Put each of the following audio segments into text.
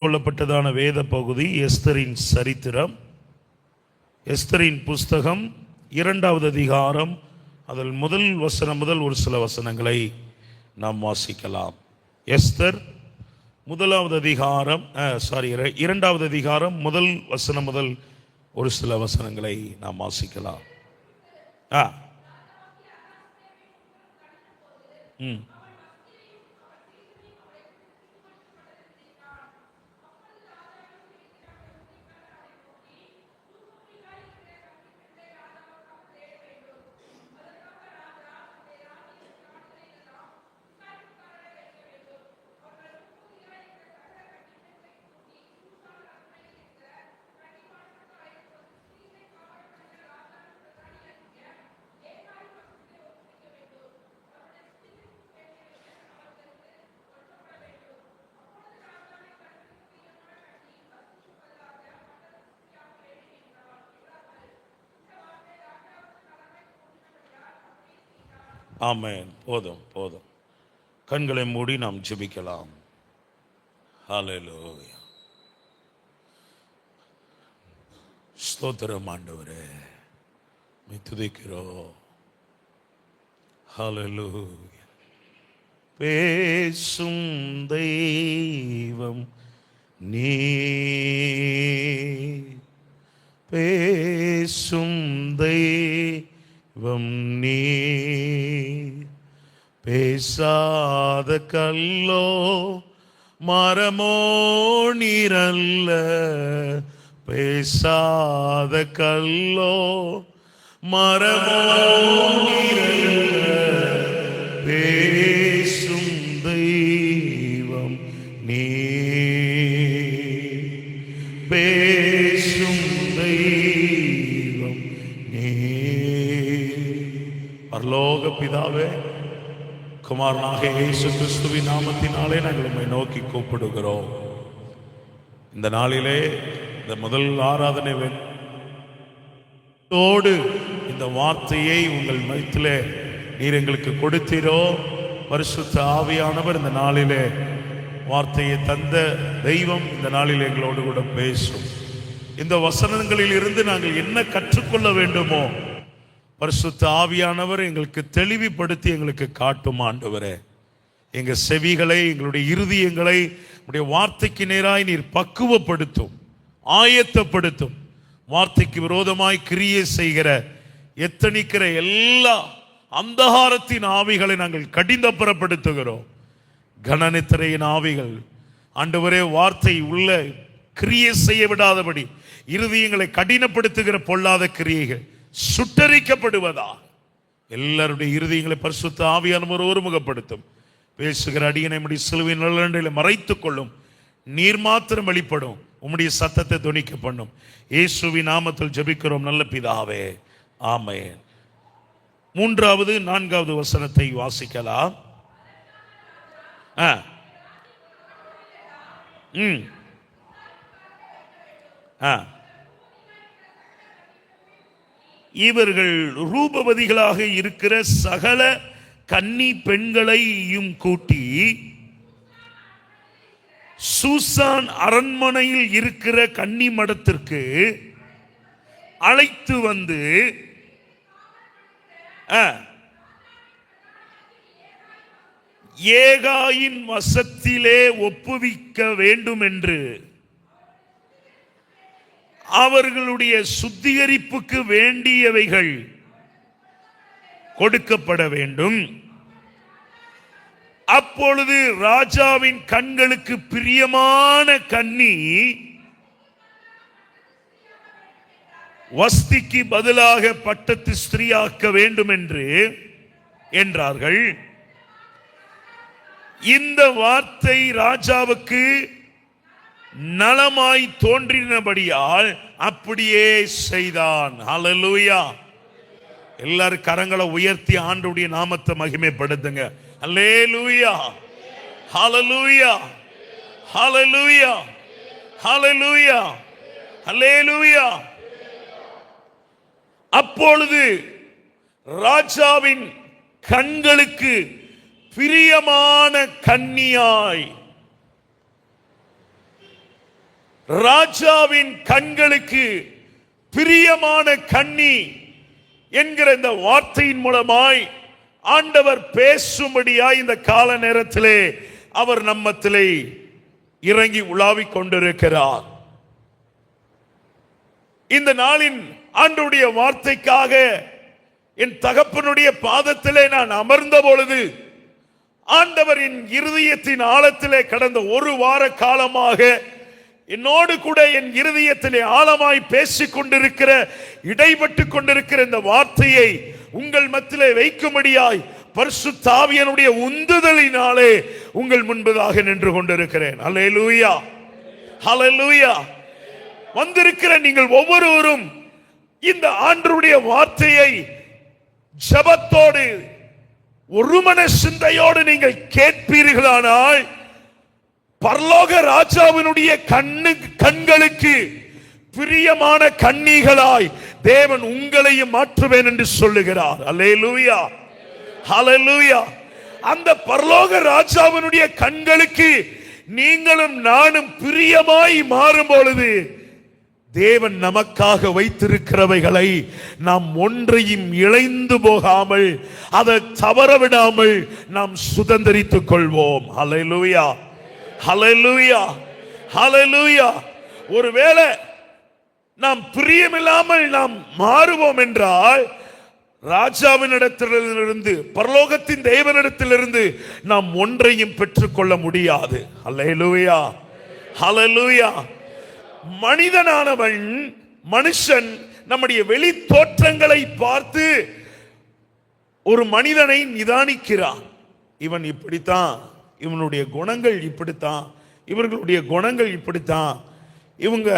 கொள்ளப்பட்டதான வேத பகுதி எஸ்தரின் சரித்திரம். எஸ்தரின் புஸ்தகம் 2வது அதிகாரம், அதில் முதல் வசனம் முதல் ஒரு சில வசனங்களை நாம் வாசிக்கலாம். எஸ்தர் 1வது அதிகாரம் 2வது அதிகாரம் முதல் வசனம் முதல் ஒரு சில வசனங்களை நாம் வாசிக்கலாம். ஆமென். போதும் போதும். கண்களை மூடி நாம் ஜெபிக்கலாம். ஹல்லேலூயா. ஸ்தோத்திரம் ஆண்டவரே, உம்மை துதிக்கிறோம். ஹல்லேலூயா. பேசும் தெய்வம் நீ, பேசும் தெய்வம் நீ, பேசாத கல்லோ மரமோ நீரல்ல, பேசாத கல்லோ மரமோ நீரல்ல, பேசும் தெய்வம் நீ, பேசும் தெய்வம் நீ. பரலோக பிதாவே, குமாரனாக இயேசு கிறிஸ்துவின் நாமத்தினாலே நாங்கள் உம்மை நோக்கி கூப்பிடுகிறோம். இந்த நாளிலே இந்த முதல் ஆராதனை வேண்டோடு இந்த வார்த்தையை உங்கள் மைத்திலே நீர் எங்களுக்கு கொடுத்தீரோ. பரிசுத்த ஆவியானவர் இந்த நாளிலே வார்த்தையை தந்த தெய்வம் இந்த நாளில் எங்களோடு கூட பேசும். இந்த வசனங்களில் இருந்து நாங்கள் என்ன கற்றுக்கொள்ள வேண்டுமோ பரிசுத்த ஆவியானவர் எங்களுக்கு தெளிவுபடுத்தி எங்களுக்கு காட்டும். ஆண்டவரே, எங்கள் செவிகளை, எங்களுடைய இருதயங்களை உடைய வார்த்தைக்கு நேராய் நீர் பக்குவப்படுத்தும், ஆயத்தப்படுத்தும். வார்த்தைக்கு விரோதமாய் கிரியை செய்கிற எத்தனிக்கிற எல்லா அந்தகாரத்தின் ஆவிகளை நாங்கள் கடிந்தப்புறப்படுத்துகிறோம். கனநித்திரையின் ஆவிகள் ஆண்டவரே, வார்த்தை உள்ள கிரியை செய்ய விடாதபடி இருதயங்களை கடினப்படுத்துகிற பொல்லாத கிரியைகள் சுட்டரிக்கப்படுவதா. எல்லாருடைய இருதயங்களை பரிசுத்த ஆவியானவர் ஒருமுகப்படுத்தும். பேசுகிற அடியனை உம்முடைய சிலுவையின் நிழலில் மறைத்துக் கொள்ளும். நீர் மாத்திரம் வெளிப்படும். உம்முடைய சத்தத்தை துணிக்க பண்ணும். இயேசுவின் நாமத்தில் ஜெபிக்கிறோம் நல்ல பிதாவே, ஆமென். 3வது 4வது வசனத்தை வாசிக்கலாம். இவர்கள் ரூபவதிகளாக இருக்கிற சகல கன்னி பெண்களையும் கூட்டி சூசான் அரண்மனையில் இருக்கிற கன்னி மடத்திற்கு அழைத்து வந்து ஏகாயின் வசத்திலே ஒப்புவிக்க வேண்டும் என்று அவர்களுடைய சுத்திகரிப்புக்கு வேண்டியவைகள் கொடுக்கப்பட வேண்டும். அப்பொழுது ராஜாவின் கண்களுக்கு பிரியமான கன்னி வஸ்திக்கு பதிலாக பட்டத்து ஸ்திரீயாக்க வேண்டும் என்றார்கள். இந்த வார்த்தை ராஜாவுக்கு நலமாய் தோன்றினபடியால் அப்படியே செய்தான். ஹல்லேலூயா. எல்லாரும் கரங்களை உயர்த்தி ஆண்டவருடைய நாமத்தை மகிமைப்படுத்துங்க. ஹல்லேலூயா, ஹல்லேலூயா, ஹல்லேலூயா, ஹல்லேலூயா, ஹல்லேலூயா. அப்பொழுது ராஜாவின் கண்களுக்கு பிரியமான கன்னியாய் ராஜாவின் கண்களுக்கு பிரியமான கன்னி என்கிற இந்த வார்த்தையின் மூலமாய் ஆண்டவர் பேசும்படியாய் இந்த கால நேரத்திலே அவர் நம்மத்திலே இறங்கி உலாவிக் கொண்டிருக்கிறார். இந்த நாளின் ஆண்டவருடைய வார்த்தைக்காக என் தகப்பனுடைய பாதத்திலே நான் அமர்ந்த பொழுது ஆண்டவரின் இருதயத்தின் ஆழத்திலே கடந்த ஒரு வார காலமாக என்னோடு கூட என் இருதயத்திலே ஆழமாய் பேசிக் கொண்டிருக்கிற, இடைப்பட்டு கொண்டிருக்கிற இந்த வார்த்தையை உங்கள் மத்தியிலே வைக்கும்படியாய் பரிசுத்த ஆவியானுடைய உந்துதலினாலே உங்கள் முன்பதாக நின்று கொண்டிருக்கிறேன். அல்லேலூயா, ஹல்லேலூயா. வந்திருக்கிற நீங்கள் ஒவ்வொருவரும் இந்த ஆண்டவருடைய வார்த்தையை ஜெபத்தோடு ஒருமன சிந்தையோடு நீங்கள் கேட்பீர்களானால் பரலோக ராஜாவினுடைய கண்களுக்கு பிரியமான கன்னிகளாய் தேவன் உங்களையும் மாற்றுவேன் என்று சொல்லுகிறார். அல்லேலூயா, ஹல்லேலூயா. அந்த பரலோக ராஜாவினுடைய கண்களுக்கு நீங்களும் நானும் பிரியமாய் மாறும் பொழுது தேவன் நமக்காக வைத்திருக்கிறவைகளை நாம் ஒன்றையும் இழைந்து போகாமல், அதை தவறவிடாமல் நாம் சுதந்தரித்துக் கொள்வோம். ஹல்லேலூயா, ஹல்லேலூயா, ஹல்லேலூயா. ஒருவேளை நாம் பிரியமில்லாமல் நாம் மாறுவோம் என்றால் ராஜாவினிடத்திலிருந்து, பரலோகத்தின் தேவனிடத்திலிருந்து நாம் ஒன்றையும் பெற்றுக்கொள்ள முடியாது. ஹல்லேலூயா, ஹல்லேலூயா. மனிதனானவன், மனுஷன் நம்முடைய வெளி தோற்றங்களை பார்த்து ஒரு மனிதனை நிதானிக்கிறான். இவன் இப்படித்தான், இவனுடைய குணங்கள் இப்படித்தான், இவர்களுடைய குணங்கள் இப்படித்தான், இவங்க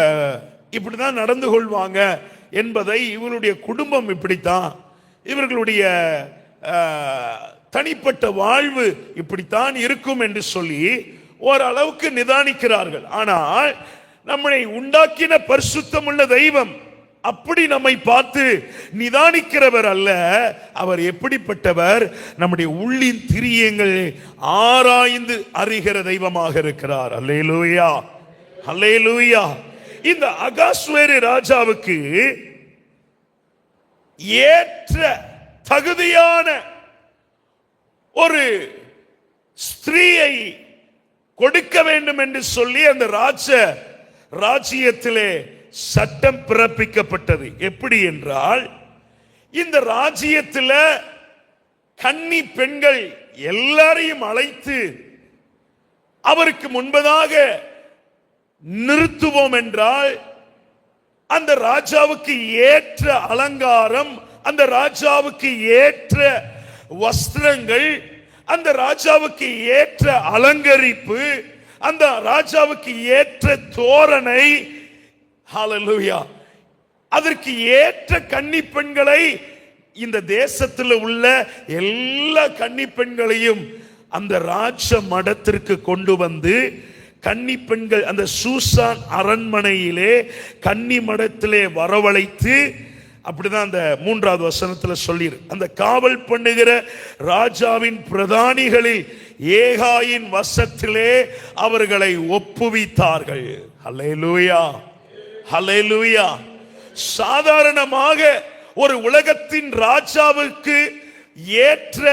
இப்படித்தான் நடந்து கொள்வாங்க என்பதை, இவருடைய குடும்பம் இப்படித்தான், இவர்களுடைய தனிப்பட்ட வாழ்வு இப்படித்தான் இருக்கும் என்று சொல்லி ஓரளவுக்கு நிதானிக்கிறார்கள். ஆனால் நம்மை உண்டாக்கின பரிசுத்தமுள்ள தெய்வம் அப்படி நம்மை பார்த்து நிதானிக்கிறவர் அல்ல. அவர் எப்படிப்பட்டவர்? நம்முடைய உள்ளின் திரியங்களை ஆராய்ந்து அறிகிற தெய்வமாக இருக்கிறார். அல்லேலூயா, அல்லேலூயா. இந்த அகாஸ்வேரு ராஜாவுக்கு ஏற்ற தகுதியான ஒரு ஸ்திரீயை கொடுக்க வேண்டும் என்று சொல்லி அந்த ராஜ்யத்திலே சட்டம் பிறப்பிக்கப்பட்டது. எப்படி என்றால், இந்த ராஜ்யத்தில் கன்னி பெண்கள் எல்லாரையும் அழைத்து அவருக்கு முன்பதாக நிறுத்துவோம் என்றால் அந்த ராஜாவுக்கு ஏற்ற அலங்காரம், அந்த ராஜாவுக்கு ஏற்ற வஸ்திரங்கள், அந்த ராஜாவுக்கு ஏற்ற அலங்கரிப்பு, அந்த ராஜாவுக்கு ஏற்ற தோரணை, ஹல்லேலூயா, அதற்கு ஏற்ற கன்னி பெண்களை, இந்த தேசத்தில் உள்ள எல்லா கன்னி பெண்களையும் அந்த ராஜ மடத்திற்கு கொண்டு வந்து கன்னி பெண்கள் அந்த சூசான் அரண்மனையிலே கன்னி மடத்திலே வரவழைத்து, அப்படிதான் அந்த 3வது வசனத்தில் சொல்லி, அந்த காவல் பண்ணுகிற ராஜாவின் பிரதானிகளில் ஏகாயின் வசத்திலே அவர்களை ஒப்புவித்தார்கள். ஹல்லேலூயா, ஹல்லேலூயா. சாதாரணமாக ஒரு உலகத்தின் ராஜாவுக்கு ஏற்ற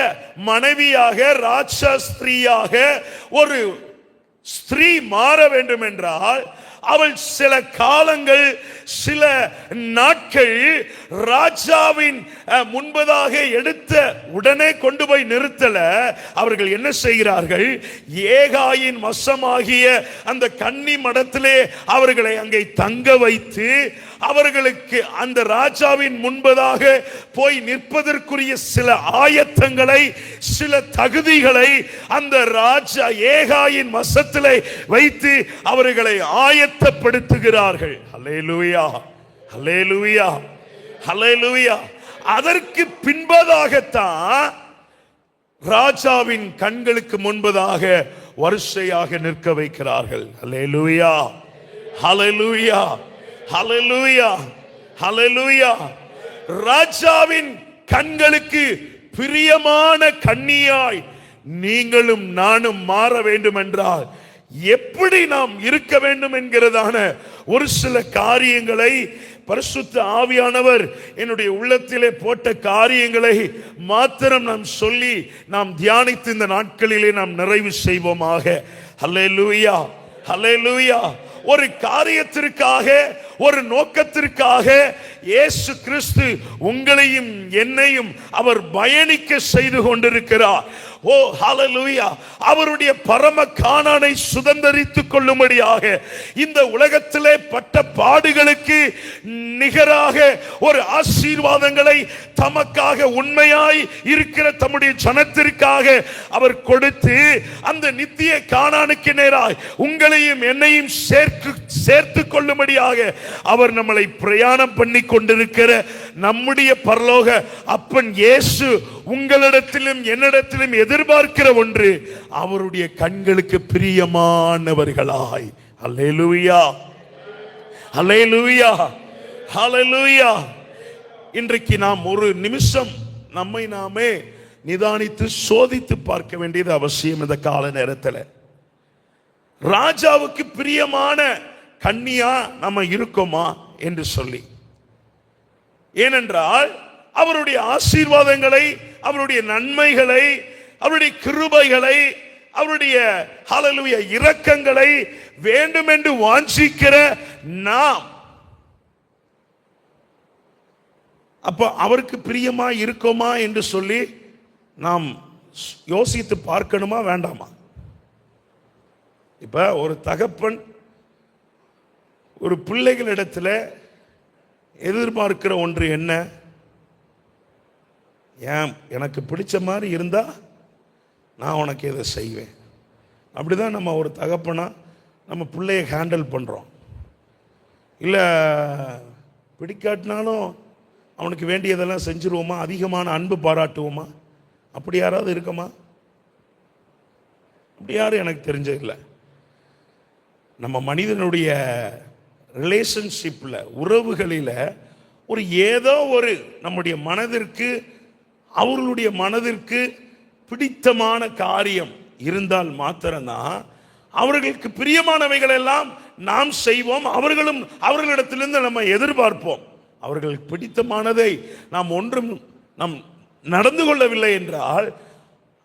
மனைவியாக, ராஜா ஸ்திரீயாக ஒரு ஸ்திரீ மாற வேண்டும் என்றால் அவள் சில காலங்கள், சில நாட்கள் ராஜாவின் முன்பதாக எடுத்த உடனே கொண்டு போய் நிறுத்தல. அவர்கள் என்ன செய்கிறார்கள்? ஏகாயின் வசமாகிய அந்த கன்னி மடத்திலே அவர்களை அங்கே தங்க வைத்து அவர்களுக்கு அந்த ராஜாவின் முன்பதாக போய் நிற்பதற்குரிய சில ஆயத்தங்களை, சில தகுதிகளை அந்த ராஜா ஏகாயின் வசத்திலே வைத்து அவர்களை ஆயத்தப்படுத்துகிறார்கள். ஹல்லேலூயா, ஹல்லேலூயா, ஹல்லேலூயா. அதற்கு பின்பதாகத்தான் ராஜாவின் கண்களுக்கு முன்பதாக வரிசையாக நிற்க வைக்கிறார்கள். ஹல்லேலூயா, ஹல்லேலூயா, ஹல்லேலூயா, ஹல்லேலூயா. ராஜாவின் கண்களுக்கு பிரியமான கன்னியாய் நீங்களும் நானும் மாற வேண்டும் என்றால் எப்படி நாம் இருக்க வேண்டும் என்கிறதான ஒரு சில காரியங்களை பரிசுத்த ஆவியானவர் என்னுடைய உள்ளத்திலே போட்ட காரியங்களை மாத்திரம் நாம் சொல்லி நாம் தியானித்து இந்த நாட்களிலே நாம் நிறைவு செய்வோமாக. ஹல்லேலூயா, ஹல்லேலூயா. ஒரு காரியத்திற்காக, ஒரு நோக்கத்திற்காக இயேசு கிறிஸ்து உங்களையும் என்னையும் அவர் பயணிக்க செய்து கொண்டிருக்கிறார். ஓ ஹல்லேலூயா. அவருடைய பரம கானானை சுதந்தரித்துக் கொள்ளும்படியாக இந்த உலகத்திலே பட்ட பாடுகளுக்கு நிகராக ஒரு ஆசீர்வாதங்களை தமக்காக உண்மையாய் இருக்கிற தம்முடைய ஜனத்திற்காக அவர் கொடுத்து அந்த நித்திய கானானுக்கு நேராய் உங்களையும் என்னையும் சேர்த்து கொள்ளும்படியாக அவர் நம்மளை பிரயாணம் பண்ணி கொண்டிருக்கிற நம்முடைய பரலோக அப்பன் இயேசு உங்களிடத்திலும் என்னிடத்திலும் எதிர்பார்க்கிற ஒன்று, அவருடைய கண்களுக்கு பிரியமானவர்களாய். அல்லேலூயா, அல்லேலூயா, அல்லேலூயா. இன்றைக்கு நாம் ஒரு நிமிஷம் நம்மை நாமே நிதானித்து சோதித்து பார்க்க வேண்டியது அவசியம். இந்த கால நேரத்தில் ராஜாவுக்கு பிரியமான கன்னியா நம்ம இருக்கோமா என்று சொல்லி, ஏனென்றால் அவருடைய ஆசீர்வாதங்களை, அவருடைய நன்மைகளை, அவருடைய கிருபைகளை, அவருடைய ஹல்லேலூயா இரக்கங்களை வேண்டும் என்று வாஞ்சிக்கிற நாம் அப்ப அவருக்கு பிரியமா இருக்கோமா என்று சொல்லி நாம் யோசித்து பார்க்கணுமா வேண்டாமா? இப்ப ஒரு தகப்பன் ஒரு பிள்ளைகளிடத்தில் எதிர்பார்க்கிற ஒன்று என்ன? ஏன் எனக்கு பிடிச்ச மாதிரி இருந்தா நான் உனக்கு இதை செய்வேன். அப்படிதான் நம்ம ஒரு தகப்பனா நம்ம பிள்ளைய ஹேண்டில் பண்ணுறோம். இல்லை பிடிக்காட்டினாலும் அவனுக்கு வேண்டியதெல்லாம் செஞ்சுருவோமா? அதிகமான அன்பு பாராட்டுவோமா? அப்படி யாராவது இருக்குமா? அப்படி யாரும் எனக்கு தெரிஞ்சதில்லை. நம்ம மனிதனுடைய ரிலேஷன்ஷிப்பில், உறவுகளில் ஒரு ஏதோ ஒரு நம்முடைய மனதிற்கு, அவர்களுடைய மனதிற்கு பிடித்தமான காரியம் இருந்தால் மாத்திரம்தான் அவர்களுக்கு பிரியமானவைகள் எல்லாம் நாம் செய்வோம். அவர்களும் அவர்களிடத்திலிருந்து நம்ம எதிர்பார்ப்போம். அவர்களுக்கு பிடித்தமானதை நாம் ஒன்றும் நாம் நடந்து கொள்ளவில்லை என்றால்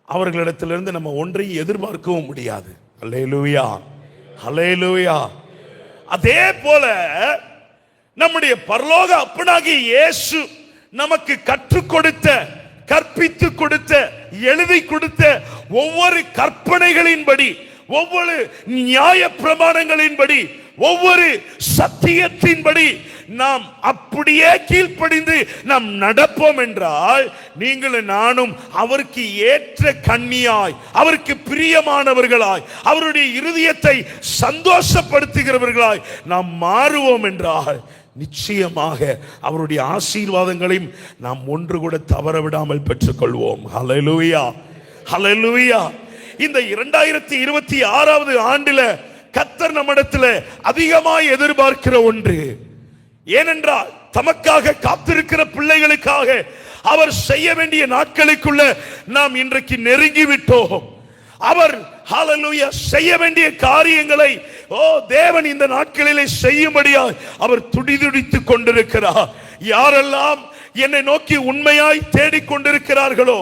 அவர்களிடத்திலிருந்து நம்ம ஒன்றையும் எதிர்பார்க்கவும் முடியாது. அல்லேலூயா, அல்லேலூயா. அதே போல நம்முடைய பரலோக அப்பனாகிய இயேசு நமக்கு கற்றுக் கொடுத்த, கற்பித்து கொடுத்த, எழுதி கொடுத்த ஒவ்வொரு கற்பனைகளின்படி, ஒவ்வொரு நியாய பிரமாணங்களின்படி, ஒவ்வொரு சத்தியத்தின்படி நாம் அப்படியே கீழ்ப்படிந்து நாம் நடப்போம் என்றால் நீங்களும் நானும் அவருக்கு ஏற்ற கன்னியாய், அவருக்கு பிரியமானவர்களாய், அவருடைய இருதயத்தை சந்தோஷப்படுத்துகிறவர்களாய் நாம் மாறுவோம் என்றால் நிச்சயமாக அவருடைய ஆசீர்வாதங்களையும் நாம் ஒன்று கூட தவற விடாமல் பெற்றுக்கொள்வோம். ஹல்லேலூயா, ஹல்லேலூயா. இந்த 2026வது ஆண்டில கர்த்தர் நம்மிடத்தில் அதிகமாய் எதிர்பார்க்கிற ஒன்று, ஏனென்றால் தமக்காக காத்திருக்கிற பிள்ளைகளுக்காக அவர் செய்ய வேண்டிய நாட்களுக்குள்ள நாம் இன்றைக்கு நெருங்கிவிட்டோம். அவர் ஹல்லேலூயா செய்ய வேண்டிய காரியங்களை தேவன் இந்த நாட்களிலே செய்யும்படியாய் அவர் துடிதுடித்துக் கொண்டிருக்கிறார். யாரெல்லாம் என்னை நோக்கி உண்மையாய் தேடிக்கொண்டிருக்கிறார்களோ,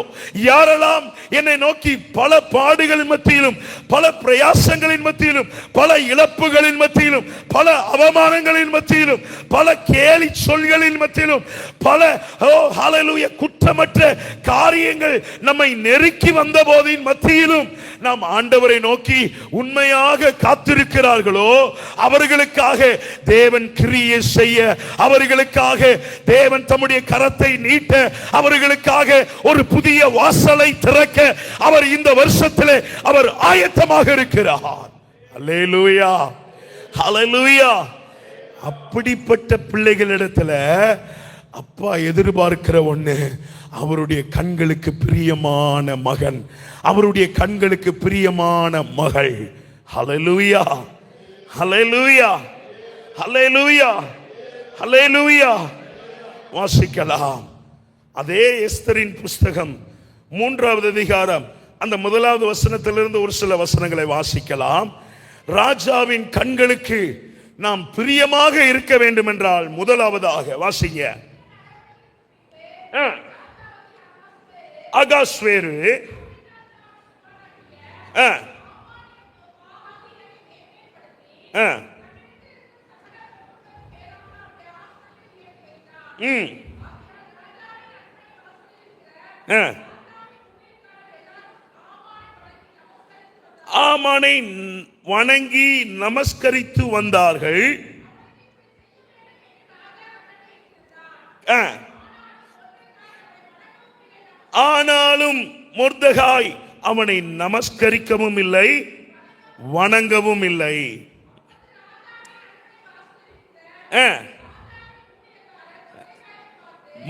யாரெல்லாம் என்னை நோக்கி பல பாடுகளின் மத்தியிலும், பல பிரயாசங்களின் மத்தியிலும், பல இழப்புகளின் மத்தியிலும், பல அவமானங்களின் மத்தியிலும், பல கேலி சொல்களின் மத்தியிலும், பல ஹல்லேலூயா குற்றமற்ற காரியங்கள் நம்மை நெருக்கி வந்த போதின் மத்தியிலும் நாம் ஆண்டவரை நோக்கி உண்மையாக காத்திருக்கிறார்களோ அவர்களுக்காக தேவன் கிரியை செய்ய, அவர்களுக்காக தேவன் தம்முடைய கரத்தை நீட்ட, அவர்களுக்காக ஒரு புதிய வாசலை திறக்க அவர் இந்த வருஷத்திலே அவர் ஆயத்தமாக இருக்கிறார். அல்லேலூயா, ஹல்லேலூயா. அப்படிப்பட்ட பிள்ளைகளிடத்தில் அப்பா எதிர்பார்க்கிற ஒண்ணு, அவருடைய கண்களுக்கு பிரியமான மகன், அவருடைய கண்களுக்கு பிரியமான மகள். ஹல்லேலூயா, ஹல்லேலூயா, ஹல்லேலூயா, ஹல்லேலூயா. வாசிக்கலாம். அதே எஸ்தரின் புஸ்தகம் 3வது அதிகாரம் அந்த 1வது வசனத்திலிருந்து ஒரு சில வசனங்களை வாசிக்கலாம். ராஜாவின் கண்களுக்கு நாம் பிரியமாக இருக்க வேண்டும் என்றால் முதலாவதாக வாசிங்க, அகாஸ்வேரு ஆமானை வணங்கி நமஸ்கரித்து வந்தார்கள். ஆனாலும் மொர்தெகாய் அவனை நமஸ்கரிக்கவும் இல்லை, வணங்கவும் இல்லை.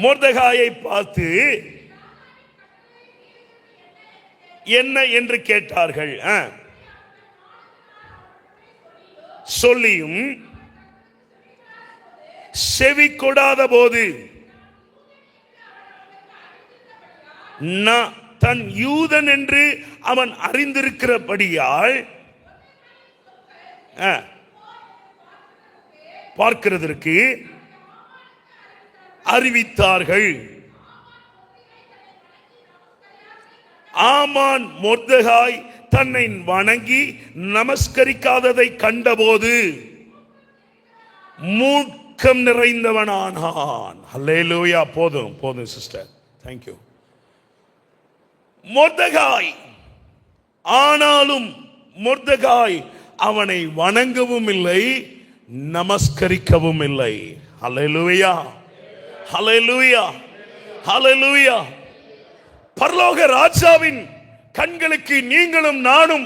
மொர்தெகாயை பார்த்து என்ன என்று கேட்டார்கள். சொல்லியும் செவி கொடாத போது தன் யூதன் என்று அவன் அறிந்திருக்கிறபடியால் பார்க்கிறதற்கு அறிவித்தார்கள். ஆமான் மொர்தெகாய் தன்னை வணங்கி நமஸ்கரிக்காததை கண்டபோது மூர்க்கம் நிறைந்தவனானான். அல்லேலூயா. போதும் போதும் சிஸ்டர், தேங்க்யூ. மொர்தெகாய், ஆனாலும் மொர்தெகாய் அவனை வணங்கவும் இல்லை, நமஸ்கரிக்கவும் இல்லை. அல்லேலூயா, அல்லேலூயா, அல்லேலூயா. பரலோக ராஜாவின் கண்களுக்கு நீங்களும் நானும்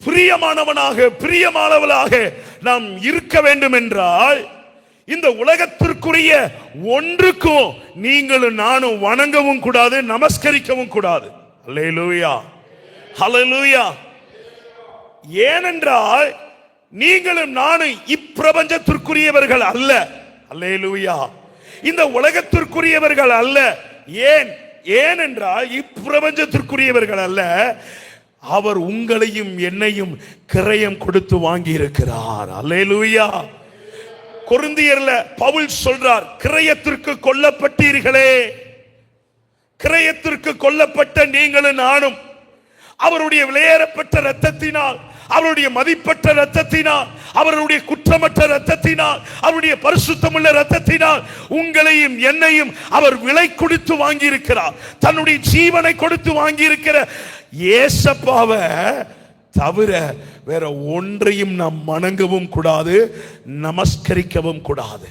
பிரியமானவனாக பிரியமானவளாக நாம் இருக்க வேண்டும் என்றால் இந்த உலகத்திற்குரிய ஒன்றுக்கும் நீங்களும் நானும் வணங்கவும் கூடாது, நமஸ்கரிக்கவும் கூடாது. அல்லேலூயா, அல்லேலூயா. ஏனென்றால் நீங்களும் நானும் இப்பிரபஞ்சத்திற்குரியவர்கள் அல்ல. அல்லேலூயா. இந்த உலகத்திற்குரியவர்கள் அல்ல. ஏனென்றால் இப்பிரபஞ்சத்திற்குரியவர்கள் அல்ல. அவர் உங்களையும் என்னையும் கிரயம் கொடுத்து வாங்கி இருக்கிறார். அல்லேலூயா. கொரிந்தியர்ல பவுல் சொல்றார், கிரயத்திற்கு கொல்லப்பட்டீர்களே. கிரயத்திற்கு கொல்லப்பட்ட நீங்களும் நானும் அவருடைய விலையேறப்பட்ட இரத்தத்தினால், அவருடைய மதிப்பற்ற இரத்தத்தினால், அவருடைய குற்றமற்ற இரத்தத்தினால், அவருடைய பரிசுத்தமுள்ள இரத்தத்தினால் உங்களையும் என்னையும் அவர் விலை கொடுத்து வாங்கி இருக்கிறார். தன்னுடைய ஜீவனை கொடுத்து வாங்கி இருக்கிற இயேசப்பாவை தவிர வேற ஒன்றையும் நாம் வணங்கவும் கூடாது, நமஸ்கரிக்கவும் கூடாது.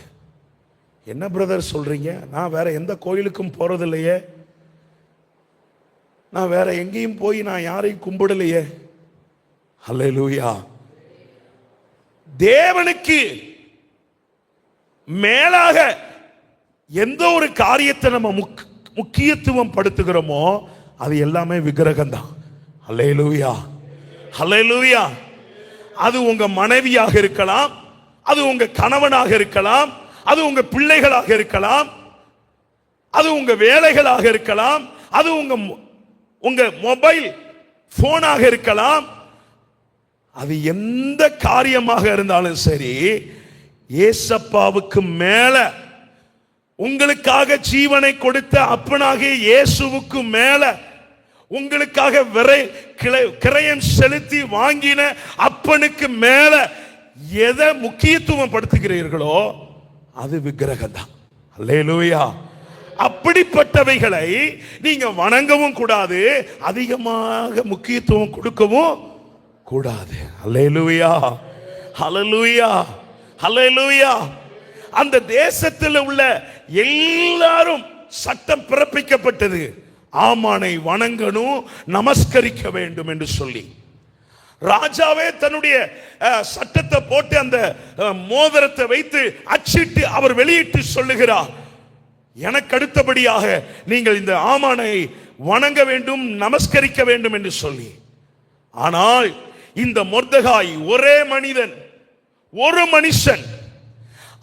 என்ன பிரதர் சொல்றீங்க? நான் வேற எந்த கோயிலுக்கும் போறதில்லையே, நான் வேற எங்கேயும் போய் நான் யாரையும் கும்பிடலையே. அல்லேலூயா. தேவனுக்கு மேலாக எந்த ஒரு காரியத்தை நம்ம முக்கியத்துவம் படுத்துகிறோமோ அது எல்லாமே விக்கிரகம் தான். அல்லேலூயா, அல்லேலூயா. அது உங்க மனைவியாக இருக்கலாம், அது உங்க கணவனாக இருக்கலாம், அது உங்க பிள்ளைகளாக இருக்கலாம், அது உங்க வேலைகளாக இருக்கலாம், அது உங்க மொபைல் போனாக இருக்கலாம். அது எந்த காரியமாக இருந்தாலும் சரி, இயேசப்பாவுக்கு மேல, உங்களுக்காக ஜீவனை கொடுத்த அப்பனாகிய இயேசுவுக்கு மேல, உங்களுக்காக கிரயம் செலுத்தி வாங்கின அப்பனுக்கு மேல எதை முக்கியத்துவம் படுத்துகிறீர்களோ அது விக்கிரகம் தான். அல்லேலூயா. அப்படிப்பட்டவைகளை நீங்க வணங்கவும் கூடாது, அதிகமாக முக்கியத்துவம் கொடுக்கவும் கூடாது. அல்லேலூயா, அல்லேலூயா, அல்லேலூயா. அந்த தேசத்தில் உள்ள எல்லாரும் சட்டம் பிறப்பிக்கப்பட்டது, ஆமானை வணங்கணும், நமஸ்கரிக்க வேண்டும் என்று சொல்லி. ராஜாவே தன்னுடைய சட்டத்தை போட்டு அந்த மோதிரத்தை வைத்து அச்சிட்டு அவர் வெளியிட்டு சொல்லுகிறார், எனக்கு அடுத்தபடியாக நீங்கள் இந்த ஆமானை வணங்க வேண்டும், நமஸ்கரிக்க வேண்டும் என்று சொல்லி. ஆனால் இந்த மொர்தெகாய் ஒரே மனிதன், ஒரு மனுஷன்,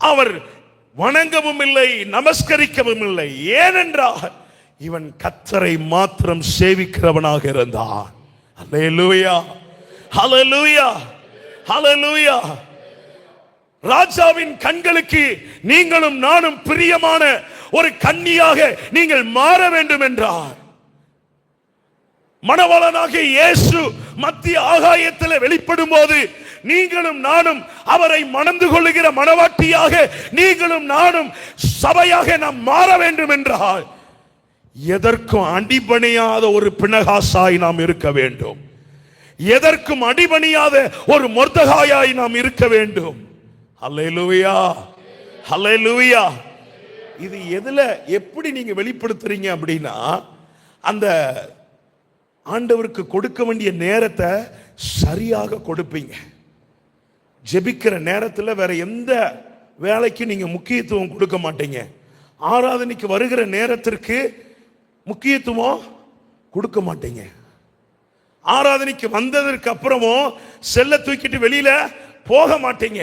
அவர் வணங்கவும் இல்லை, நமஸ்கரிக்கவும் இல்லை. ஏனென்றால் இவன் கர்த்தரை மாத்திரம் சேவிக்கிறவனாக இருந்தான். அல்லேலூயா, அல்லேலூயா. ஹல்லேலூயா. ராஜாவின் கண்களுக்கு நீங்களும் நானும் பிரியமான ஒரு கன்னியாக நீங்கள் மாற வேண்டும் என்றார். மணவாளனாகிய இயேசு மத்திய ஆகாயத்தில் வெளிப்படும் போது நீங்களும் நானும் அவரை மணந்து கொள்ளுகிற மணவாட்டியாக நீங்களும் நானும் சபையாக நாம் மாற வேண்டும் என்றால் எதற்கும் அடிபணியாத ஒரு பிணகாசாய் நாம் இருக்க வேண்டும். எதற்கும் அடிபணியாத ஒரு மொர்தகாயாய் நாம் இருக்க வேண்டும். ஹல்லேலூயா, ஹல்லேலூயா. இது எதுல எப்படி நீங்க வெளிப்படுத்துறீங்க அப்படின்னா, அந்த ஆண்டவருக்கு கொடுக்க வேண்டிய நேரத்தை சரியாக கொடுப்பீங்க. ஜெபிக்கிற நேரத்தில் வேற எந்த வேலைக்கு நீங்க முக்கியத்துவம் கொடுக்க மாட்டீங்க. ஆராதனைக்கு வருகிற நேரத்திற்கு முக்கியத்துவம் கொடுக்க மாட்டீங்க. ஆராதனைக்கு வந்ததற்கு அப்புறமும் செல்ல தூக்கிட்டு வெளியில போக மாட்டீங்க.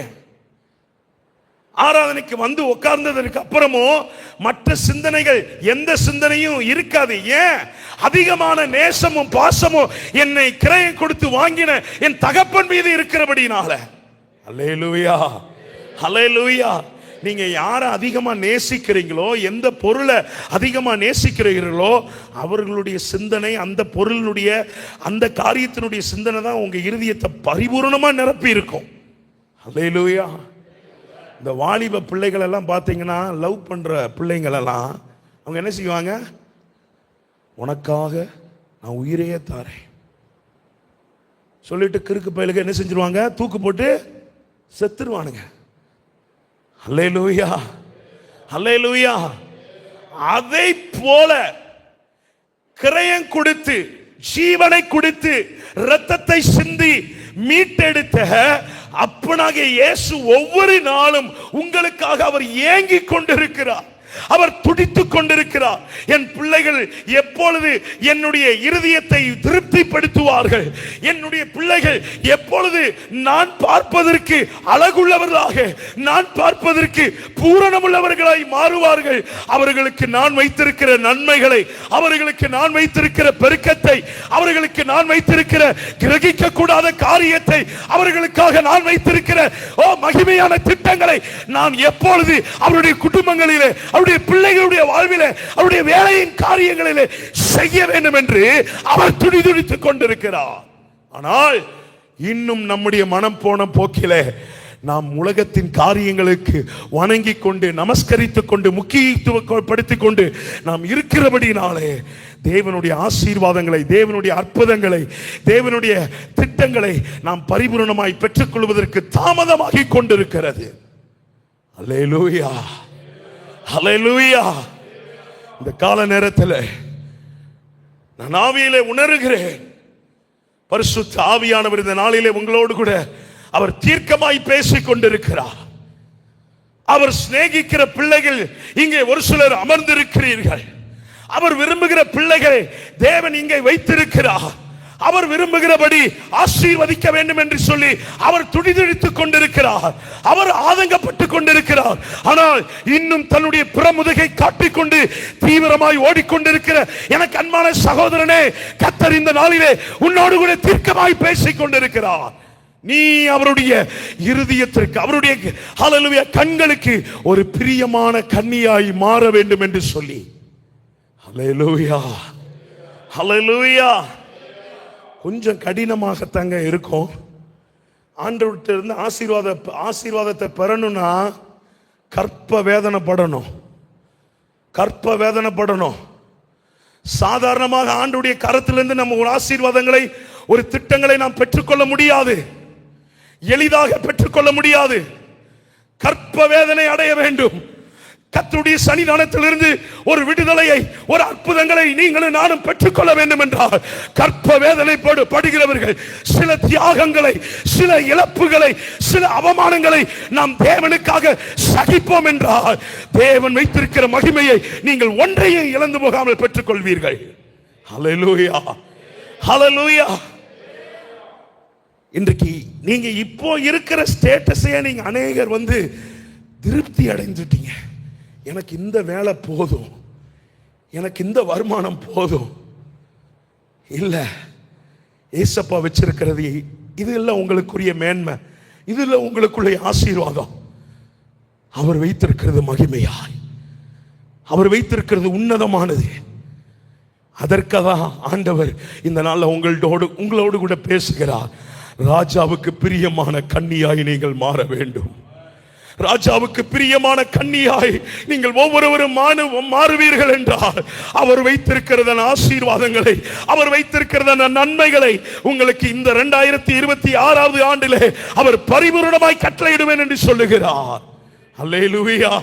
ஆராதனைக்கு வந்து உட்கார்ந்ததற்கு அப்புறமும் மற்ற சிந்தனைகள் எந்த சிந்தனையும் இருக்காது. ஏன்? அதிகமான நேசமும் பாசமும் என்னை கிரயம் கொடுத்து வாங்கின என் தகப்பன் மீது இருக்கிறபடினால. ஹல்லேலூயா, ஹல்லேலூயா. நீங்க யாரை அதிகமா நேசிக்கிறீங்களோ, எந்த பொருளை அதிகமா நேசிக்கிறீர்களோ அவர்களுடைய சிந்தனை, அந்த பொருளுடைய அந்த காரியத்தினுடைய சிந்தனை தான் உங்க இருதயத்தை பரிபூர்ணமா நிரப்பி இருக்கும். ஹல்லேலூயா. இந்த வாலிப பிள்ளைகள் எல்லாம் பார்த்தீங்கன்னா, லவ் பண்ற பிள்ளைங்கள் எல்லாம் அவங்க என்ன செய்வாங்க? உனக்காக நான் உயிரையே தாரேன் சொல்லிட்டு கிறுக்கு பயலுக்கு என்ன செஞ்சிருவாங்க? தூக்கு போட்டு செத்துருவானுங்க. ஹல்லேலூயா, ஹல்லேலூயா. அதை போல கிரயம் கொடுத்து ஜீவனை கொடுத்து இரத்தத்தை சிந்தி மீட்டெடுத்த அப்பனாகிய இயேசு ஒவ்வொரு நாளும் உங்களுக்காக அவர் ஏங்கிக் கொண்டிருக்கிறார். அவர் துடித்துக் கொண்டிருக்கிறார். என் பிள்ளைகள் எப்பொழுது என்னுடைய இருதயத்தை திருப்திப்படுத்துவார்கள், என்னுடைய பிள்ளைகள் எப்பொழுது நான் பார்ப்பதற்கு அழகுள்ளவர்களாக, நான் பார்ப்பதற்கு பூரணமுள்ளவர்களாய் மாறுவார்கள், அவர்களுக்கு நான் வைத்திருக்கிற நன்மைகளை, அவர்களுக்கு நான் வைத்திருக்கிற பெருக்கத்தை, அவர்களுக்கு நான் வைத்திருக்கிற கிரகிக்க கூடாத காரியத்தை, அவர்களுக்காக நான் வைத்திருக்கிற மகிமையான திட்டங்களை நான் எப்பொழுது அவருடைய குடும்பங்களிலே, அவருடைய பிள்ளைகளுடைய வாழ்விலே, அவருடைய வேலையின் காரியங்களிலே செய்ய வேண்டும் என்று அவர் துடிதுடித்துக் கொண்டிருக்கிறார். ஆனால் இன்னும் நம்முடைய மனம் போன போக்கிலே நாம் உலகத்தின் காரியங்களுக்கு வணங்கிக் கொண்டு நமஸ்கரித்துக் கொண்டு முக்கியத்துவப்படுத்திக் கொண்டு நாம் இருக்கிறபடினாலே தேவனுடைய ஆசீர்வாதங்களை, தேவனுடைய அற்புதங்களை, தேவனுடைய திட்டங்களை நாம் பரிபூரணமாய் பெற்றுக் கொள்வதற்கு தாமதமாகி கொண்டிருக்கிறது. அல்லேலூயா, ஹல்லேலூயா. இந்த கால நேரத்தில் நான் ஆவியிலே உணர்கிறேன், பரிசுத்த ஆவியானவர் இந்த நாளிலே உங்களோடு கூட அவர் தீர்க்கமாய் பேசிக் கொண்டிருக்கிறார். அவர் சிநேகிக்கிற பிள்ளைகள் இங்கே ஒரு சிலர் அமர்ந்திருக்கிறீர்கள். அவர் விரும்புகிற பிள்ளைகளை தேவன் இங்கே வைத்திருக்கிறார். அவர் விரும்புகிறபடி ஆசீர்வதிக்க வேண்டும் என்று சொல்லி அவர் துடிதுடித்துக் கொண்டிருக்கிறார். அவர் ஆதங்கப்பட்டுக் கொண்டிருக்கிறார். ஆனால் இன்னும் தன்னுடைய புறமுதுகை காட்டிக்கொண்டு தீவிரமாய் ஓடிக்கொண்டிருக்கிற எனக்கு அன்பான சகோதரனே, கர்த்தர் இந்த நாளிலே உன்னோடு கூட தீர்க்கமாய் பேசிக் கொண்டிருக்கிறார். நீ அவருடைய இருதயத்திற்கு, அவருடைய ஹல்லேலூயா கண்களுக்கு ஒரு பிரியமான கன்னியாய் மாற வேண்டும் என்று சொல்லி. ஹல்லேலூயா, ஹல்லேலூயா. கொஞ்சம் கடினமாகத்தாங்க இருக்கும். ஆண்டவர்கிட்ட இருந்து ஆசீர்வாதத்தை பெறணும்னா கற்ப வேதனைப்படணும், கற்ப வேதனைப்படணும். சாதாரணமாக ஆண்டவருடைய கரத்திலிருந்து நம்ம ஒரு ஆசீர்வாதங்களை, ஒரு திட்டங்களை நாம் பெற்றுக்கொள்ள முடியாது, எளிதாக பெற்றுக்கொள்ள முடியாது. கற்ப வேதனை அடைய வேண்டும். கர்த்தருடைய சன்னிதானத்திலிருந்து ஒரு விடுதலையை, ஒரு அற்புதங்களை நீங்களும் நானும் பெற்றுக்கொள்ள வேண்டும் என்றால் கற்ப வேதனை படுகிறவர்கள் சில தியாகங்களை, சில இழப்புகளை, சில அவமானங்களை நாம் தேவனுக்காக சகிப்போம் என்றால் தேவன் வைத்திருக்கிற மகிமையை நீங்கள் ஒன்றையும் இழந்து போகாமல் பெற்றுக்கொள்வீர்கள். ஹல்லேலூயா, ஹல்லேலூயா. இன்றைக்கு நீங்க இப்போ இருக்கிற ஸ்டேட்டஸையே நீங்க அநேகர் வந்து திருப்தி அடைந்துட்டீங்க. எனக்கு இந்த வேலை போதும், எனக்கு இந்த வருமானம் போதும். இல்ல, ஏசப்பா வச்சிருக்கிறது இதெல்லாம் உங்களுக்குரிய மேன்மை, இதுல உங்களுக்குள்ள ஆசீர்வாதம். அவர் வைத்திருக்கிறது மகிமையாய், அவர் வைத்திருக்கிறது உன்னதமானது. அதற்காக ஆண்டவர் இந்த நாள்ல உங்களோடு கூட பேசுகிறார். ராஜாவுக்கு பிரியமான கன்னியாய் நீங்கள் மாற வேண்டும். ராஜாவுக்கு பிரியமான கன்னியாய் நீங்கள் ஒவ்வொருவரும் மாறுவீர்கள் என்றால் அவர் வைத்திருக்கிற ஆசீர்வாதங்களை, அவர் வைத்திருக்கிற நன்மைகளை உங்களுக்கு இந்த 2026 ஆண்டிலே அவர் பரிபூரணமாய் கட்டளையிடுவேன் என்று சொல்லுகிறார். அல்லேலூயா,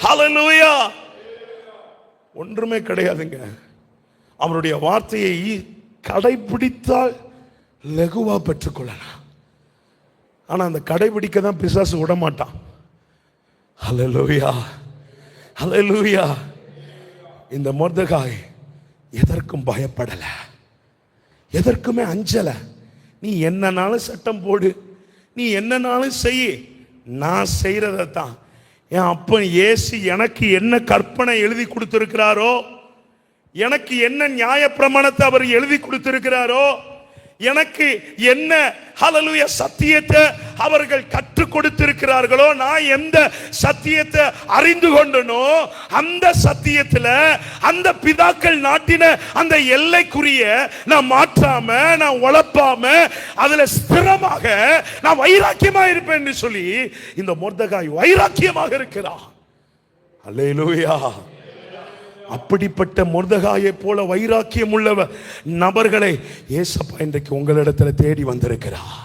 ஹல்லேலூயா. ஒன்றுமே கிடையாதுங்க. அவருடைய வார்த்தையை கடைபிடித்தால் லகுவா பெற்றுக்கொள்ளலாம். ஆனா அந்த கடைபிடிக்க தான் பிசாசு விட மாட்டான். ஹல்லேலூயா, ஹல்லேலூயா. இந்த மொர்தெகாய் எதற்கும் பயப்படல, எதற்குமே அஞ்சல. நீ என்னன்னாலும் சட்டம் போடு, நீ என்னன்னாலும் செய், நான் செய்யறதான். என் அப்பன் இயேசு எனக்கு என்ன கற்பனை எழுதி கொடுத்திருக்கிறாரோ, எனக்கு என்ன நியாய பிரமாணத்தை அவர் எழுதி கொடுத்திருக்கிறாரோ, எனக்கு என்ன ஹல்லேலூயா சத்தியத்தை அவர்கள் கற்றுக் கொடுத்திருக்கிறார்களோ, நான் எந்த சத்தியத்தை அறிந்து கொண்டனோ அந்த சத்தியத்தில் அந்த பிதாக்கள் நாட்டின அந்த எல்லைக்குரிய நான் மாற்றாம, நான் உழப்பாம, அதுல ஸ்திரமாக நான் வைராக்கியமா இருப்பேன் என்று சொல்லி இந்த மொர்தெகாய் வைராக்கியமாக இருக்கிறார். அல்லேலூயா. அப்படிப்பட்ட மொர்தெகாயை போல வைராக்கியம் உள்ள நபர்களை ஏசப்பா இன்றைக்கு உங்களிடத்தில் தேடி வந்திருக்கிறார்.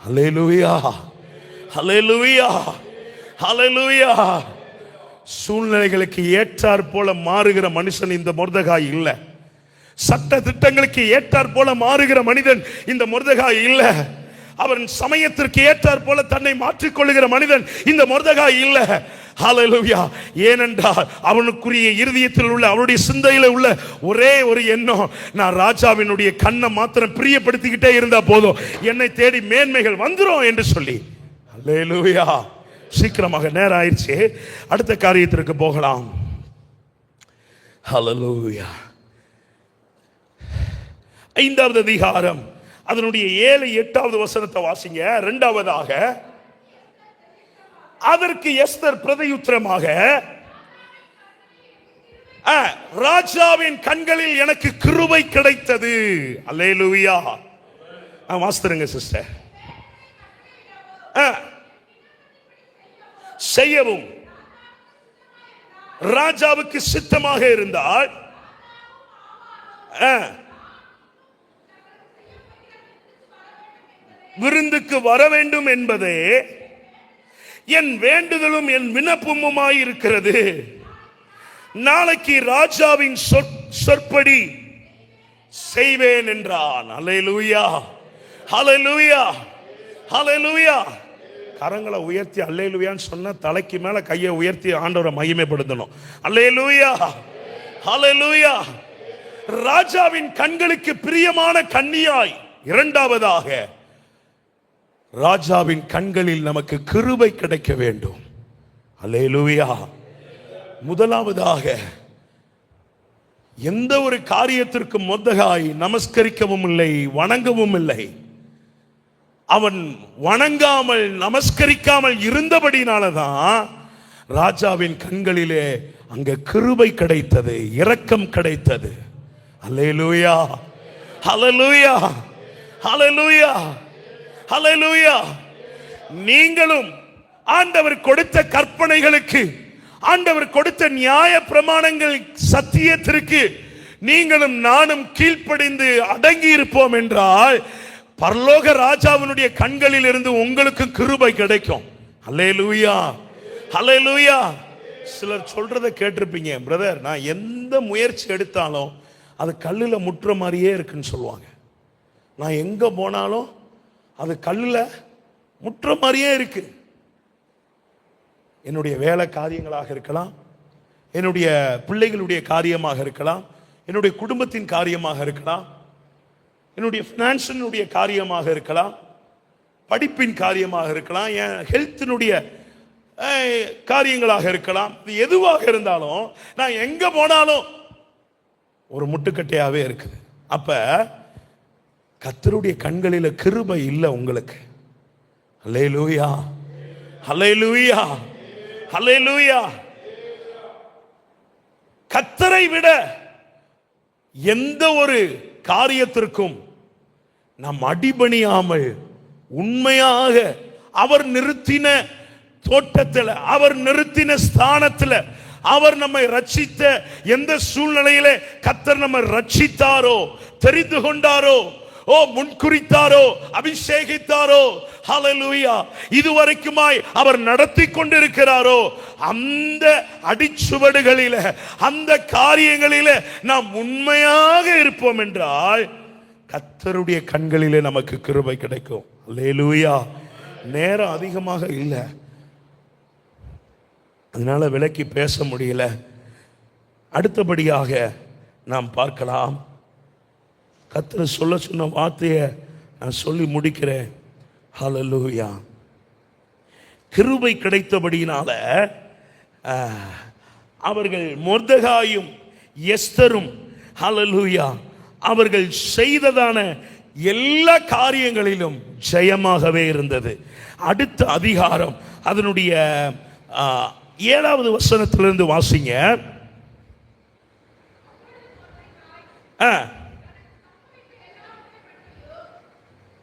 ஹல்லேலூயா, ஹல்லேலூயா, ஹல்லேலூயா. சூழ்நிலைகளுக்கு ஏற்றார் போல மாறுகிற மனுஷன் இந்த மொர்தெகாய் இல்லை. சட்ட திட்டங்களுக்கு ஏற்றார் போல மாறுகிற மனிதன் இந்த மொர்தெகாய் இல்லை. அவன் சமயத்திற்கு ஏற்றார் போல தன்னை மாற்றிக்கொள்ளுகிற மனிதன் இந்த மொர்தெகாய் இல்லை. ஹல்லேலூயா. ஏனென்றால் அவனுக்குரிய இருதயத்தில் உள்ள, அவனுடைய சிந்தையில உள்ள ஒரே ஒரு எண்ணம், நான் ராஜாவினுடைய கண்ணை மாத்திரம் பிரியப்படுத்திக்கிட்டே இருந்தா போதும், என்னை தேடி மேன்மைகள் வந்துரும் என்று சொல்லி. ஹல்லேலூயா. சீக்கிரமாக நேரம் ஆயிடுச்சு, அடுத்த காரியத்திற்கு போகலாம். ஹல்லேலூயா. 5வது அதிகாரம் அதனுடைய 7, 8வது வசனத்தை வாசிங்க. இரண்டாவதாக அதற்கு எஸ்தர் பிரதியுத்தரமாக, ராஜாவின் கண்களில் எனக்கு கிருபை கிடைத்தது. அல்லேலூயா. வாசித்துருங்க சிஸ்டர். செய்யவும் ராஜாவுக்கு சித்தமாக இருந்தால் விருந்துக்கு வர வேண்டும் என்பதே என் வேண்டுதலும் என் விண்ணப்பமுமாய் இருக்கிறது. நாளைக்கு ராஜாவின் சொற்படி செய்வேன் என்றான். அல்லேலூயா, ஹல்லேலூயா, ஹல்லேலூயா. கரங்களை உயர்த்தி அல்லேலூயான்னு சொன்ன தலைக்கு மேல கையை உயர்த்தி ஆண்டவரை மகிமைப்படுத்தணும். அல்லேலூயா, ஹல்லேலூயா. ராஜாவின் கண்களுக்கு பிரியமான கன்னியாய், இரண்டாவதாக ராஜாவின் கண்களில் நமக்கு கிருபை கிடைக்க வேண்டும். அல்லேலூயா. முதலாவதாக எந்த ஒரு காரியத்திற்கு மொர்தெகாய் நமஸ்கரிக்கவும் இல்லை, வணங்கவும் இல்லை. அவன் வணங்காமல் நமஸ்கரிக்காமல் இருந்தபடினாலதான் ராஜாவின் கண்களிலே அங்க கிருபை கிடைத்தது, இரக்கம் கிடைத்தது. அல்லேலூயா, ஹல்லேலூயா, ஹல்லேலூயா, ஹல்லேலூயா. நீங்களும் ஆண்டவர் கொடுத்த கற்பனைகளுக்கு, ஆண்டவர் கொடுத்த நியாய பிரமாணங்கள் சத்தியத்திற்கு நீங்களும் நானும் கீழ்ப்படிந்து அடங்கி இருப்போம் என்றால் பரலோக ராஜாவினுடைய கண்களில் இருந்து உங்களுக்கு கிருபை கிடைக்கும். அல்லேலூயா, ஹல்லேலூயா. சிலர் சொல்றதை கேட்டிருப்பீங்க, பிரதர் நான் எந்த முயற்சி எடுத்தாலும் அது கல்லுல முற்ற மாதிரியே இருக்குன்னு சொல்லுவாங்க. நான் எங்க போனாலும் அது கல்லுல முற்ற மாதிரியே இருக்கு. என்னுடைய வேலை காரியங்களாக இருக்கலாம், என்னுடைய பிள்ளைகளுடைய காரியமாக இருக்கலாம், என்னுடைய குடும்பத்தின் காரியமாக இருக்கலாம், என்னுடைய பினான்சியனுடைய காரியமாக இருக்கலாம், படிப்பின் காரியமாக இருக்கலாம், என் ஹெல்த்தினுடைய காரியங்களாக இருக்கலாம். இது எதுவாக இருந்தாலும் நான் எங்க போனாலும் ஒரு முட்டுக்கட்டையாவே இருக்குது. அப்ப கர்த்தருடைய கண்களில கிருபை இல்லை உங்களுக்கு. அல்லேலூயா, அல்லேலூயா, அல்லேலூயா. கர்த்தரை விட எந்த ஒரு காரியத்திற்கும் நாம் அடிபணியாமல் உண்மையாக அவர் நிறுத்தின தோட்டத்தில், அவர் நிறுத்தின ஸ்தானத்தில், அவர் நம்மை ரட்சித்த எந்த சூழ்நிலையில கர்த்தர் நம்மை ரட்சித்தாரோ, தெரிந்து கொண்டாரோ, முன்குறித்தாரோ, அபிஷேகித்தாரோ, ஹல்லேலூயா, இதுவரைக்குமாய் அவர் நடத்தி கொண்டிருக்கிறாரோ, அந்த அடிச்சுவடுகளில, அந்த காரியங்களில நாம் உண்மையாக இருப்போம் என்றால் கர்த்தருடைய கண்களிலே நமக்கு கிருபை கிடைக்கும். அல்லேலூயா. நேரம் அதிகமாக இல்லை, அதனால விலக்கி பேச முடியல. அடுத்தபடியாக நாம் பார்க்கலாம். கர்த்தர் சொல்ல சொன்ன வார்த்தையை நான் சொல்லி முடிக்கிறேன். ஹல்லேலூயா. கிருபை கிடைத்தபடியினால அவர்கள் மொர்தெகாயும் எஸ்தரும், ஹல்லேலூயா, அவர்கள் செய்ததான எல்லா காரியங்களிலும் ஜெயமாகவே இருந்தது. அடுத்த அதிகாரம் அதனுடைய 7வது வசனத்திலிருந்து வாசிங்க.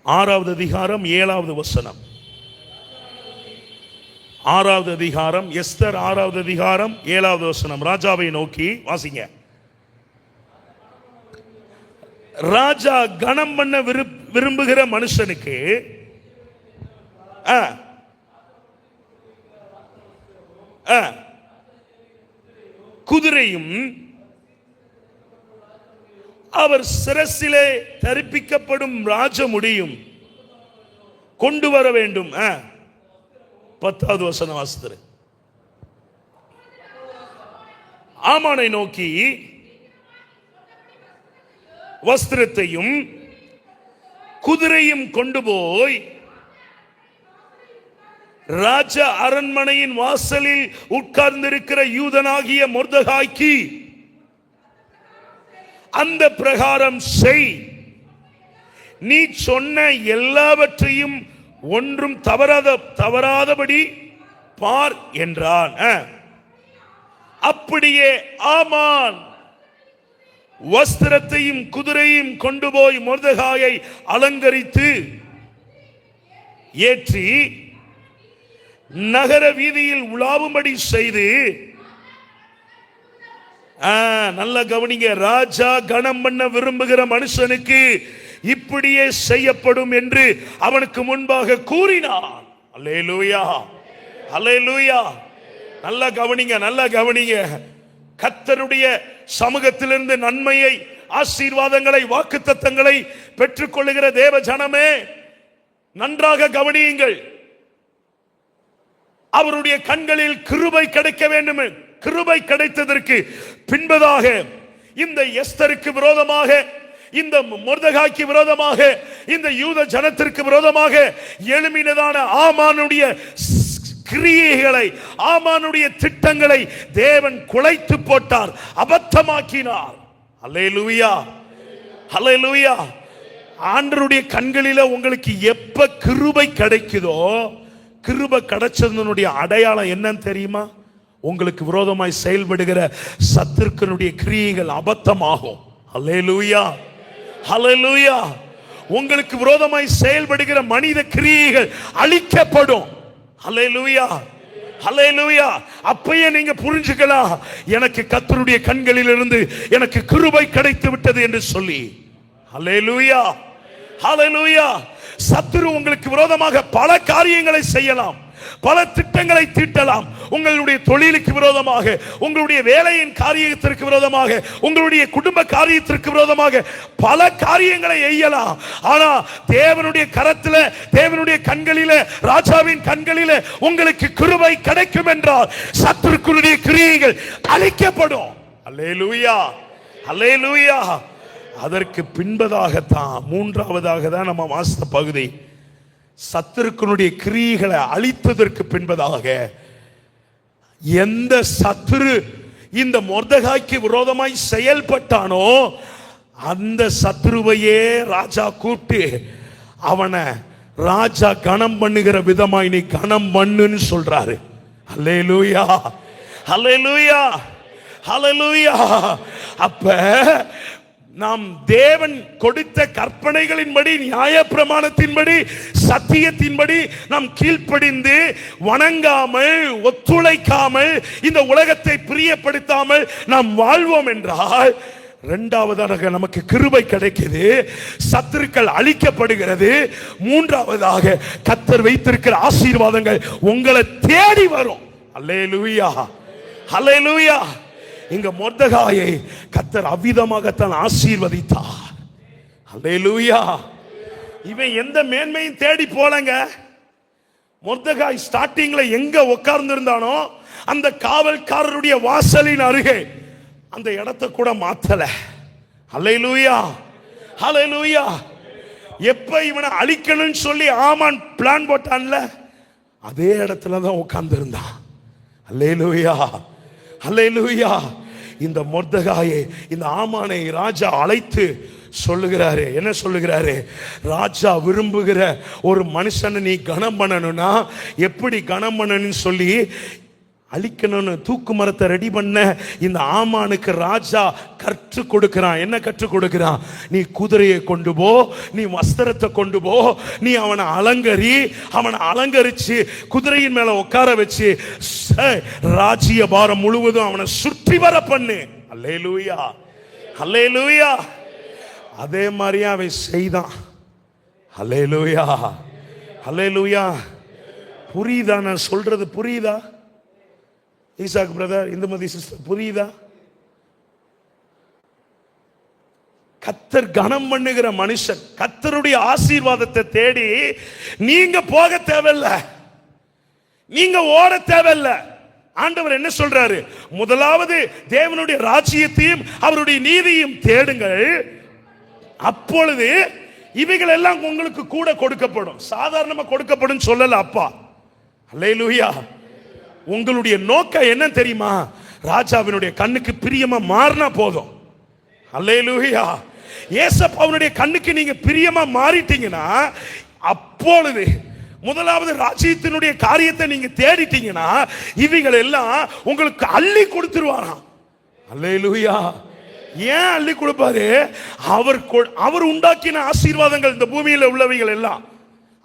6வது அதிகாரம் 7வது வசனம். 6வது அதிகாரம் எஸ்தர் 6வது அதிகாரம் 7வது வசனம். ராஜாவை நோக்கி வாசிங்க. ராஜா கணம் பண்ண விரும்புகிற மனுஷனுக்கு குதிரையும் அவர் சிரசிலே தரிப்பிக்கப்படும் ராஜமுடியும் கொண்டு வர வேண்டும். 10வது வசனம் வாசித்தரு. ஆமானை நோக்கி வஸ்திரத்தையும் குதிரையும் கொண்டு போய் ராஜ அரண்மனையின் வாசலில் உட்கார்ந்திருக்கிற யூதனாகிய மொர்தெகாய்க்கு அந்த பிரகாரம் செய். நீ சொன்ன எல்லாவற்றையும் ஒன்றும் தவறாதபடி பார் என்றான். அப்படியே ஆமான் வஸ்திரத்தையும் குதிரையும் கொண்டு போய் மொர்தெகாயை அலங்கரித்து ஏற்றி நகர வீதியில் உலாவும்படி செய்து, நல்ல கவனிங்க, ராஜா கணம் பண்ண விரும்புகிற மனுஷனுக்கு இப்படியே செய்யப்படும் என்று அவனுக்கு முன்பாக கூறினான். அல்லேலூயா, அல்லேலூயா. நல்ல கவனிங்க, நல்ல கவனிங்க. கர்த்தருடைய சமூகத்திலிருந்து நன்மையை, ஆசீர்வாதங்களை, வாக்குத்தத்தங்களை பெற்றுக் கொள்ளுகிற தேவ ஜனமே, நன்றாக கவனியுங்கள். அவருடைய கண்களில் கிருபை கிடைக்க வேண்டும். கிருபை கிடைத்ததற்கு பின்பதாக இந்த எஸ்தருக்கு விரோதமாக, இந்த மொர்தெகாய்க்கு விரோதமாக, இந்த யூத ஜனத்திற்கு விரோதமாக எழும்பினதான ஆமானுடைய கிரியைகளை, ஆமானுடைய திட்டங்களை தேவன் குலைத்து போட்டார், அபத்தமாக்கினார். அல்லேலூயா, அல்லேலூயா. ஆண்டவருடைய கண்களில உங்களுக்கு எப்ப கிருபை கிடைக்குதோ, கிருபை கிடைச்சதனுடைய அடையாளம் என்னன்னு தெரியுமா? உங்களுக்கு விரோதமாய் செயல்படுகிற சத்துருக்களுடைய கிரியைகள் அபத்தமாகும். அல்லேலூயா, அல்லேலூயா. உங்களுக்கு விரோதமாய் செயல்படுகிற மனித கிரியைகள் அழிக்கப்படும். அல்லேலூயா, அல்லேலூயா. அப்பயே நீங்க புரிஞ்சுக்கலாம், எனக்கு கர்த்தருடைய கண்களிலிருந்து எனக்கு கிருபை கிடைத்து விட்டது என்று சொல்லி. அல்லேலூயா, அல்லேலூயா. சத்துரு உங்களுக்கு விரோதமாக பல காரியங்களை செய்யலாம், பல திட்டங்களை தீட்டலாம். உங்களுடைய தொழிலுக்கு விரோதமாக, உங்களுடைய வேலையின் காரியத்திற்கு விரோதமாக, உங்களுடைய குடும்ப காரியத்திற்கு விரோதமாக பல காரியங்களை செய்யலாம். ஆனா தேவனுடைய கரத்தில, தேவனுடைய கண்களில, ராஜாவின் கண்களில உங்களுக்கு கிருபை கிடைக்கும் என்றால் சத்துருக்களுடைய கிரியைகள் அழிக்கப்படும். அல்லேலூயா, அல்லேலூயா. அதற்கு பின்பதாகத்தான், மூன்றாவதாக தான் நம்ம வாசித்த பகுதி, சத்துருக்களுடைய கிரியைகளை அழித்ததற்கு பின்பதாக எந்த சத்துரு இந்த மொர்தெகாய்க்கு விரோதமாய் செயல்பட்டானோ அந்த சத்ருவையே ராஜா கூப்பிட்டு அவனை ராஜா கணம் பண்ணுகிற விதமாய் நீ கணம் பண்ணுன்னு சொல்றாரு. அல்லேலூயா, அல்லேலூயா, அல்லேலூயா. அப்ப நாம் தேவன் கொடுத்த கற்பனைகளின்படி, நியாயப்பிரமாணத்தின்படி, சத்தியத்தின்படி நாம் கீழ்ப்படிந்து வணங்காமல், ஒத்துழைக்காமல், இந்த உலகத்தை பிரியப்படுத்தாமல் நாம் வாழ்வோம் என்றால், இரண்டாவதாக நமக்கு கிருபை கிடைக்குது, சத்துருக்கள் அழிக்கப்படுகிறது. மூன்றாவதாக கர்த்தர் வைத்திருக்கிற ஆசீர்வாதங்கள் உங்களை தேடி வரும். அல்லேலூயா, அல்லேலூயா. இங்க மொர்தெகாயை கர்த்தர் அவ்விதமாகத்தான் ஆசீர்வதித்தார். அல்லேலூயா. இவன் எந்த மேன்மையும் தேடி போலங்க. மொர்தெகாய் ஸ்டார்டிங்ல எங்க உட்கார்ந்து இருந்தானோ அந்த காவல்காரருடைய வாசலின் அருகே அந்த இடத்தை கூட மாத்தல. அல்லேலூயா, அல்லேலூயா. எப்ப இவனை அழிக்கணும்னு சொல்லி ஆமான் பிளான் போட்டான்ல, அதே இடத்துல தான் உட்கார்ந்து இருந்தான். அல்லேலூயா, அல்லேலூயா. இந்த மொர்தெகாயை, இந்த ஆமானை ராஜா அழைத்து சொல்லுகிறாரு. என்ன சொல்லுகிறாரு? ராஜா விரும்புகிற ஒரு மனுஷனை நீ கனம் பண்ணணும்னா எப்படி கனம் பண்ணணும்னு சொல்லி அழிக்கணும்னு தூக்கு மரத்தை ரெடி பண்ண இந்த ஆமானுக்கு ராஜா கற்றுக் கொடுக்கிறான். என்ன கற்றுக் கொடுக்கிறான்? நீ குதிரையை கொண்டு போ, நீ வஸ்திரத்தை கொண்டு போ, நீ அவனை அலங்கரி, அவனை அலங்கரிச்சு குதிரையின் மேல உட்கார வச்சு ராஜ்ய பாரம் முழுவதும் அவனை சுற்றி வர பண்ணு. அல்லேலூயா, அல்லேலூயா. அதே மாதிரியே அவன் செய்தான். அல்லேலூயா, அல்லேலூயா. புரியுதா நான் சொல்றது? புரியுதா ஈசாக் பிரதர், இந்துமதி சிஸ்டர், புரியுதா? கர்த்தர் கனம் பண்ணுகிற மனுஷன், கர்த்தருடைய ஆசீர்வாதத்தை தேடி நீங்க போக தேவையில்லை, நீங்க ஓட தேவையில்லை. ஆண்டவர் என்ன சொல்றாரு? முதலாவது தேவனுடைய ராஜ்யத்தையும் அவருடைய நீதியையும் தேடுங்கள், அப்பொழுது இவைகள் எல்லாம் உங்களுக்கு கூட கொடுக்கப்படும். சாதாரணமா கொடுக்கப்படும் சொல்லல அப்பா. அல்லேலூயா. உங்களுடைய நோக்கம் என்ன தெரியுமா? ராஜாவினுடைய கண்ணுக்கு பிரியமா மாறினா போதும். அல்லேலூயா. ஏசப்பாவுடைய கண்ணுக்கு நீங்க பிரியமா மாறிட்டீங்கன்னா, அப்பொழுது முதலாவது ராஜ்யத்தினுடைய காரியத்தை நீங்க தேடிட்டீங்கன்னா இவைகள் எல்லாம் உங்களுக்கு அள்ளி கொடுத்துருவாராம். அல்லேலூயா. ஏன் அள்ளி கொடுப்பாரு? அவர் உண்டாக்கின ஆசீர்வாதங்கள், இந்த பூமியில் உள்ளவைகள் எல்லாம்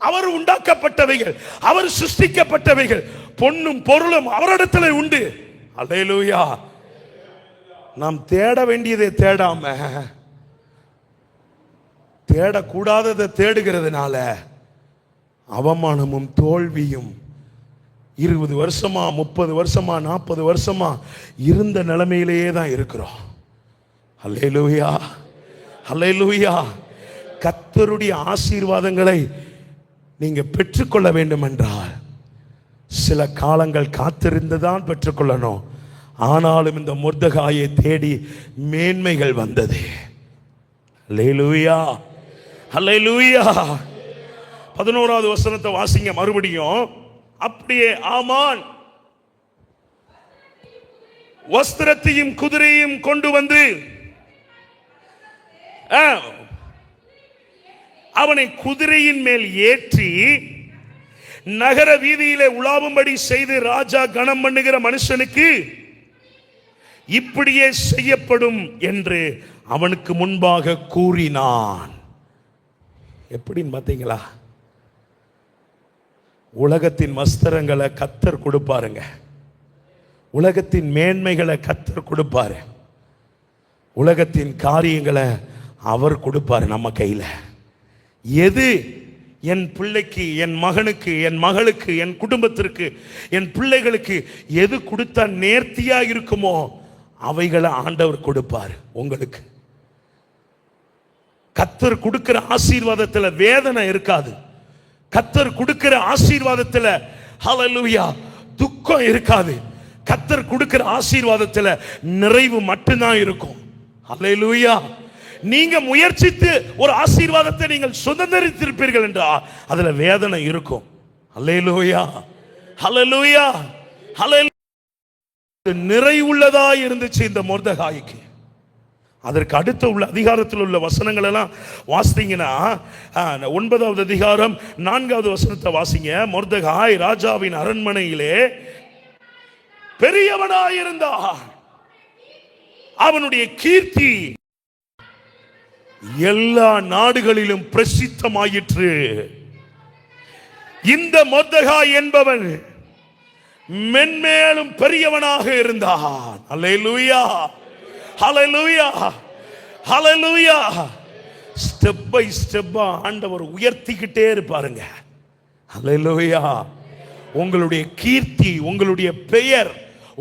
அவர் உண்டாக்கப்பட்டவைகள், அவர் சிருஷ்டிக்கப்பட்டவைகள், பொன்னும் பொருளும் அவரிடத்துல உண்டு. அல்லேலூயா. நாம் தேட வேண்டியதை தேடாம தேடக்கூடாததை தேடுகிறதுனால அவமானமும் தோல்வியும் 20 வருஷமா 30 வருஷமா 40 வருஷமா இருந்த நிலைமையிலேயே தான் இருக்கிறோம். அல்லேலூயா, அல்லேலூயா. கர்த்தருடைய ஆசீர்வாதங்களை நீங்க பெற்றுக்கொள்ள வேண்டும் என்றால் சில காலங்கள் காத்திருந்துதான் பெற்றுக்கொள்ளணும். ஆனாலும் இந்த மொர்தெகாயை தேடி மேன்மைகள் வந்தது. அல்லேலூயா, அல்லேலூயா. 11வது வசனத்தை வாசிங்க மறுபடியும். அப்படியே ஆமான் வஸ்திரத்தையும் குதிரையும் கொண்டு வந்து அவனை குதிரையின் மேல் ஏற்றி நகர வீதியிலே உலாவும்படி செய்து, ராஜா கனம் பண்ணுகிற மனுஷனுக்கு இப்படியே செய்யப்படும் என்று அவனுக்கு முன்பாக கூறினான். எப்படின்னு பார்த்தீங்களா? உலகத்தின் வஸ்திரங்களை கர்த்தர் கொடுப்பாருங்க, உலகத்தின் மேன்மைகளை கர்த்தர் கொடுப்பாரு, உலகத்தின் காரியங்களை அவர் கொடுப்பாரு நம்ம கையில. எது என் பிள்ளைக்கு, என் மகனுக்கு, என் மகளுக்கு, என் குடும்பத்திற்கு, என் பிள்ளைகளுக்கு எது கொடுத்தா நேர்த்தியா இருக்குமோ அவைகளை ஆண்டவர் கொடுப்பார் உங்களுக்கு. கர்த்தர் கொடுக்கிற ஆசீர்வாதத்துல வேதனை இருக்காது. கர்த்தர் கொடுக்கிற ஆசீர்வாதத்துல ஹல்லேலூயா துக்கம் இருக்காது. கர்த்தர் கொடுக்கிற ஆசீர்வாதத்துல நிறைவு மட்டும்தான் இருக்கும். ஹல்லேலூயா. நீங்க முயற்சித்து ஒரு ஆசீர்வாதத்தை நீங்கள் சுதந்திரித்திருப்பீர்கள் என்றால் அதுல வேதனை இருக்கும். ஹல்லேலூயா, ஹல்லேலூயா, ஹல்லேலூயா. நிறைவுள்ளதா இருந்துச்சு இந்த மொர்தெகாய்க்கு. அதற்கு அடுத்த உள்ள அதிகாரத்தில் உள்ள வசனங்கள் எல்லாம் வாசித்தீங்கன்னா 9வது அதிகாரம் 4வது வசனத்தை வாசிங்க. மொர்தெகாய் ராஜாவின் அரண்மனையிலே பெரியவனாயிருந்தான். அவனுடைய கீர்த்தி எல்லா நாடுகளிலும் பிரசித்தமாயிற்று. இந்த மொர்தெகாய் என்பவன் மென்மேலும் பெரியவனாக இருந்தான். அல்லேலூயா, ஹல்லேலூயா, ஹல்லேலூயா. ஸ்டெப் பை ஸ்டெப்பா ஆண்டவர் உயர்த்திக்கிட்டே இருப்பாருங்க. ஹல்லேலூயா. உங்களுடைய கீர்த்தி, உங்களுடைய பெயர்,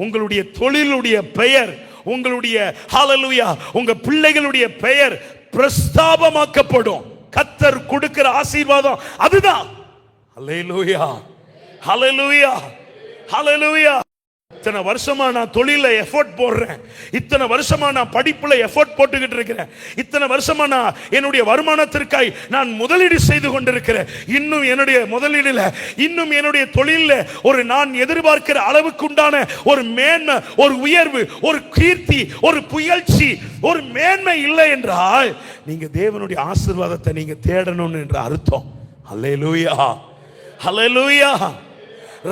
உங்களுடைய தொழிலுடைய பெயர், உங்களுடைய ஹல்லேலூயா உங்க பிள்ளைகளுடைய பெயர் பிரஸ்தாபமாக்கப்படும். கர்த்தர் கொடுக்கிற ஆசீர்வாதம் அதுதான். ஹல்லேலூயா, ஹல்லேலூயா, ஹல்லேலூயா. இத்தனை வருஷமா நான் தொழில எஃபோர்ட் போடுறேன், இத்தனை வருஷமா நான் படிப்புல எஃபோர்ட் போட்டுக்கிட்டு இருக்கிறேன், இத்தனை வருஷமா நான் என்னுடைய வருமானத்திற்காய் நான் முதலீடு செய்து கொண்டிருக்கிறேன். இன்னும் என்னுடைய முதலீடுல, இன்னும் என்னுடைய தொழில ஒரு நான் எதிர்பார்க்கிற அளவுக்கு உண்டான ஒரு மேன்மை, ஒரு உயர்வு, ஒரு கீர்த்தி, ஒரு புகழ்ச்சி, ஒரு மேன்மை இல்லை என்றால் நீங்க தேவனுடைய ஆசீர்வாதத்தை நீங்க தேடணும் என்ற அர்த்தம். அல்லேலூயா, அல்லேலூயா.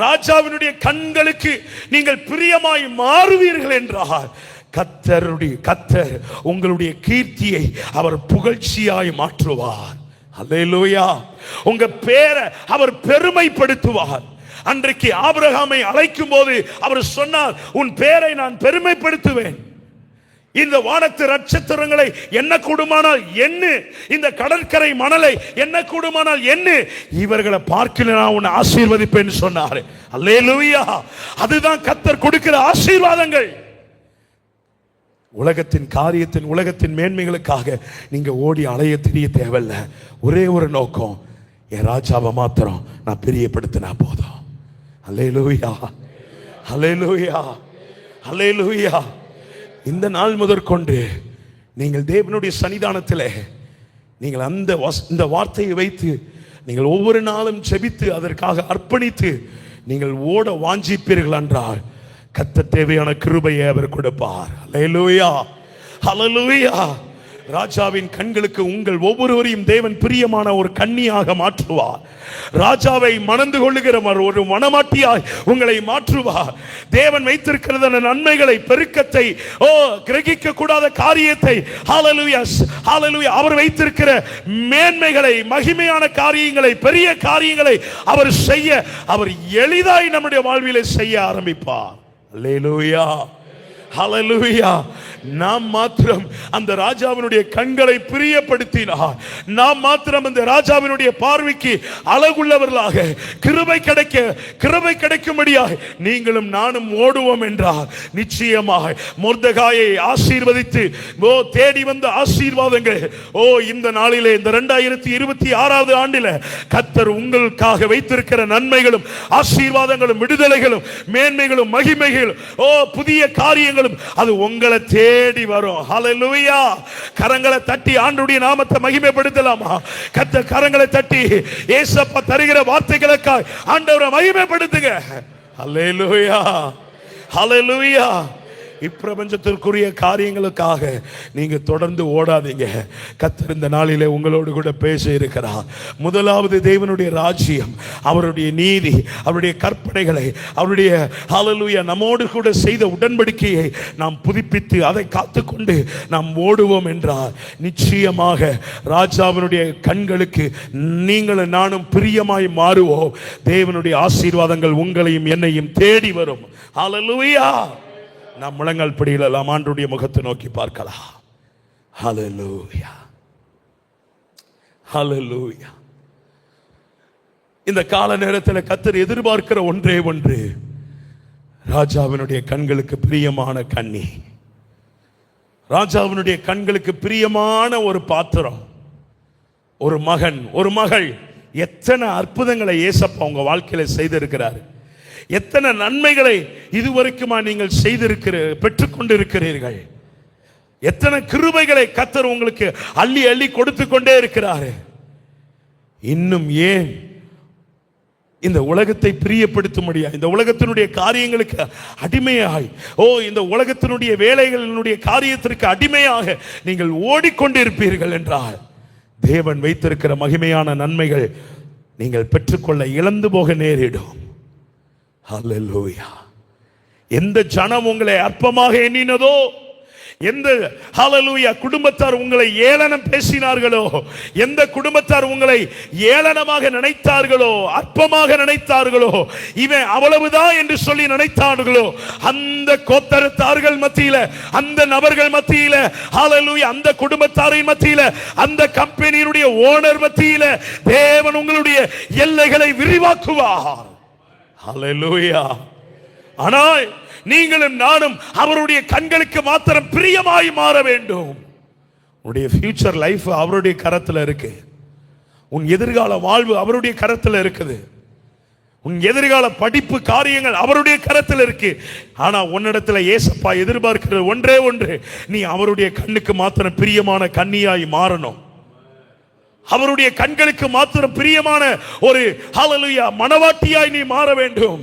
ராஜாவினுடைய கண்களுக்கு நீங்கள் பிரியமாய் மாறுவீர்கள் என்றால் கர்த்தர் உங்களுடைய கீர்த்தியை அவர் புகழ்ச்சியாய் மாற்றுவார். அல்லேலூயா. உங்க பேரை அவர் பெருமைப்படுத்துவார். அன்றைக்கு ஆபிரகாமை அழைக்கும் போது அவர் சொன்னார், உன் பேரை நான் பெருமைப்படுத்துவேன். இந்த வானத்து நட்சத்திரங்களை என்ன கூடுமானால் என்ன, இந்த கடற்கரை மணலை என்ன கூடுமானால் என்ன, இவர்களை பார்க்கல நான் உன்னை ஆசீர்வதிப்பேன் சொன்னார். அல்லேலூயா. அதுதான் கர்த்தர் கொடுக்கிற ஆசீர்வாதங்கள். உலகத்தின் காரியத்தின், உலகத்தின் மேன்மைகளுக்காக நீங்க ஓடி அலைய தெரிய தேவையில்ல. ஒரே ஒரு நோக்கம், என் ராஜாவை மாத்திரம் நான் பிரியப்படுத்தினா போதும். அல்லேலூயா, அல்லேலூயா, அல்லேலூயா. இந்த நாள் முதற்கொண்டு நீங்கள் தேவனுடைய சன்னிதானத்தில் நீங்கள் இந்த வார்த்தையை வைத்து நீங்கள் ஒவ்வொரு நாளும் ஜெபித்து அதற்காக அர்ப்பணித்து நீங்கள் ஓட வாஞ்சிப்பீர்கள் என்றால் கர்த்தர் தேவையான கிருபையை அவர் கொடுப்பார். அல்லேலூயா, அல்லேலூயா. ராஜாவின் கண்களுக்கு உங்கள் ஒவ்வொருவரையும் தேவன் பிரியமான ஒரு கன்னியாக மாற்றுவார். ராஜாவை மணந்து கொள்ளுகிறவர் ஒரு மணமாட்டியாய் உங்களை மாற்றுவார். தேவன் வைத்திருக்கிற நன்மைகளை, பெருக்கத்தை, கிரகிக்க கூடாத காரியத்தை, ஹல்லேலூயா, ஹல்லேலூயா, அவர் வைத்திருக்கிற மேன்மைகளை, மகிமையான காரியங்களை, பெரிய காரியங்களை அவர் செய்ய, அவர் எளிதாய் நம்முடைய வாழ்விலே செய்ய ஆரம்பிப்பார். அல்லேலூயா, ஹல்லேலூயா. நாம் மாத்திரம் அந்த ராஜாவினுடைய கண்களை பிரியப்படுத்தினார், நாம் மாத்திரம் அந்த ராஜாவினுடைய பார்வைக்கு அழகுள்ளவர்களாக கிருபை கிடைக்கும்படியாக நீங்களும் நானும் ஓடுவோம் என்றார் நிச்சயமாக மொர்தெகாயை ஆசீர்வதித்து தேடி வந்த ஆசீர்வாதங்கள் இந்த நாளிலே, இந்த 2026வது ஆண்டில கர்த்தர் உங்களுக்காக வைத்திருக்கிற நன்மைகளும் ஆசீர்வாதங்களும் விடுதலைகளும் மேன்மைகளும் மகிமைகளும் புதிய காரியங்களும் அது உங்களை தேடி வரும். ஹல்லேலூயா. கரங்களை தட்டி ஆண்டவருடைய நாமத்தை மகிமைப்படுத்தலாமா? கர்த்தர் கரங்களை தட்டி இயேசப்பா தருகிற வார்த்தைகளுக்காக ஆண்டவரை மகிமைப்படுத்துங்க. ஹல்லேலூயா, ஹல்லேலூயா. இப்பிரபஞ்சத்திற்குரிய காரியங்களுக்காக நீங்க தொடர்ந்து ஓடாதீங்க. கர்த்தர் இந்த நாளிலே உங்களோடு கூட பேச இருக்கிறார். முதலாவது தேவனுடைய ராஜ்யம், அவருடைய நீதி, அவருடைய கற்பனைகளை, அவருடைய ஹல்லேலூயா நம்மோடு கூட செய்த உடன்படிக்கையை நாம் புதுப்பித்து அதை காத்துக்கொண்டு நாம் ஓடுவோம் என்றால் நிச்சயமாக ராஜாவினுடைய கண்களுக்கு நீங்களும் நானும் பிரியமாய் மாறுவோம். தேவனுடைய ஆசீர்வாதங்கள் உங்களையும் என்னையும் தேடி வரும். ஹல்லேலூயா. நாம் முழங்கால் படியிடலாம், ஆண்டவருடைய முகத்தை நோக்கி பார்க்கலாம். ஹல்லேலூயா, ஹல்லேலூயா. இந்த கால நேரத்தில் கர்த்தர் எதிர்பார்க்கிற ஒன்றே ஒன்று, ராஜாவினுடைய கண்களுக்கு பிரியமான கன்னி, ராஜாவினுடைய கண்களுக்கு பிரியமான ஒரு பாத்திரம், ஒரு மகன், ஒரு மகள். எத்தனை அற்புதங்களை இயேசப்பா உங்க வாழ்க்கையில செய்திருக்கிறார். எத்தனை நன்மைகளை இதுவரைக்குமா நீங்கள் பெற்றுக்கொண்டிருக்கிறீர்கள். எத்தனை கிருபைகளை கர்த்தர் உங்களுக்கு அள்ளி அள்ளி கொடுத்து கொண்டே இருக்கிறார். இன்னும் ஏன் இந்த உலகத்தை பிரியப்படுத்தும்படியா, இந்த உலகத்தினுடைய காரியங்களுக்கு அடிமையாய், இந்த உலகத்தினுடைய வேலைகளினுடைய காரியத்திற்கு அடிமையாக நீங்கள் ஓடிக்கொண்டிருப்பீர்கள் என்றால் தேவன் வைத்திருக்கிற மகிமையான நன்மைகள் நீங்கள் பெற்றுக்கொள்ள இழந்து போக நேரிடும். ஹல்லேலூயா. எந்த ஜனம் உங்களை அற்பமாக எண்ணினதோ, எந்த ஹல்லேலூயா குடும்பத்தார் உங்களை ஏளனம் பேசினார்களோ, எந்த குடும்பத்தார் உங்களை ஏளனமாக நினைத்தார்களோ, அற்பமாக நினைத்தார்களோ, இவன் அவ்வளவுதான் என்று சொல்லி நினைத்தார்களோ, அந்த கோத்தரத்தார்கள் மத்தியில, அந்த நபர்கள் மத்தியில, ஹல்லேலூயா அந்த குடும்பத்தாரின் மத்தியில, அந்த கம்பெனியினுடைய ஓனர் மத்தியில தேவன் உங்களுடைய எல்லைகளை விரிவாக்குவார். ஹல்லேலூயா. ஆனால் நீங்களும் நானும் அவருடைய கண்களுக்கு மாத்திரம் பிரியமாய் மாற வேண்டும். உன்னுடைய ஃபியூச்சர் லைஃப் அவருடைய கரத்தில் இருக்கு. உன் எதிர்கால வாழ்வு அவருடைய கரத்தில் இருக்குது. உன் எதிர்கால படிப்பு காரியங்கள் அவருடைய கரத்தில் இருக்கு. ஆனா உன்னிடத்துல ஏசப்பா எதிர்பார்க்கிறது ஒன்றே ஒன்று, நீ அவருடைய கண்ணுக்கு மாத்திரம் பிரியமான கன்னியாய் மாறணும். அவருடைய கண்களுக்கு மாத்திரம் பிரியமான ஒரு ஹல்லேலூயா மனவாட்டியாய் நீ மாற வேண்டும்.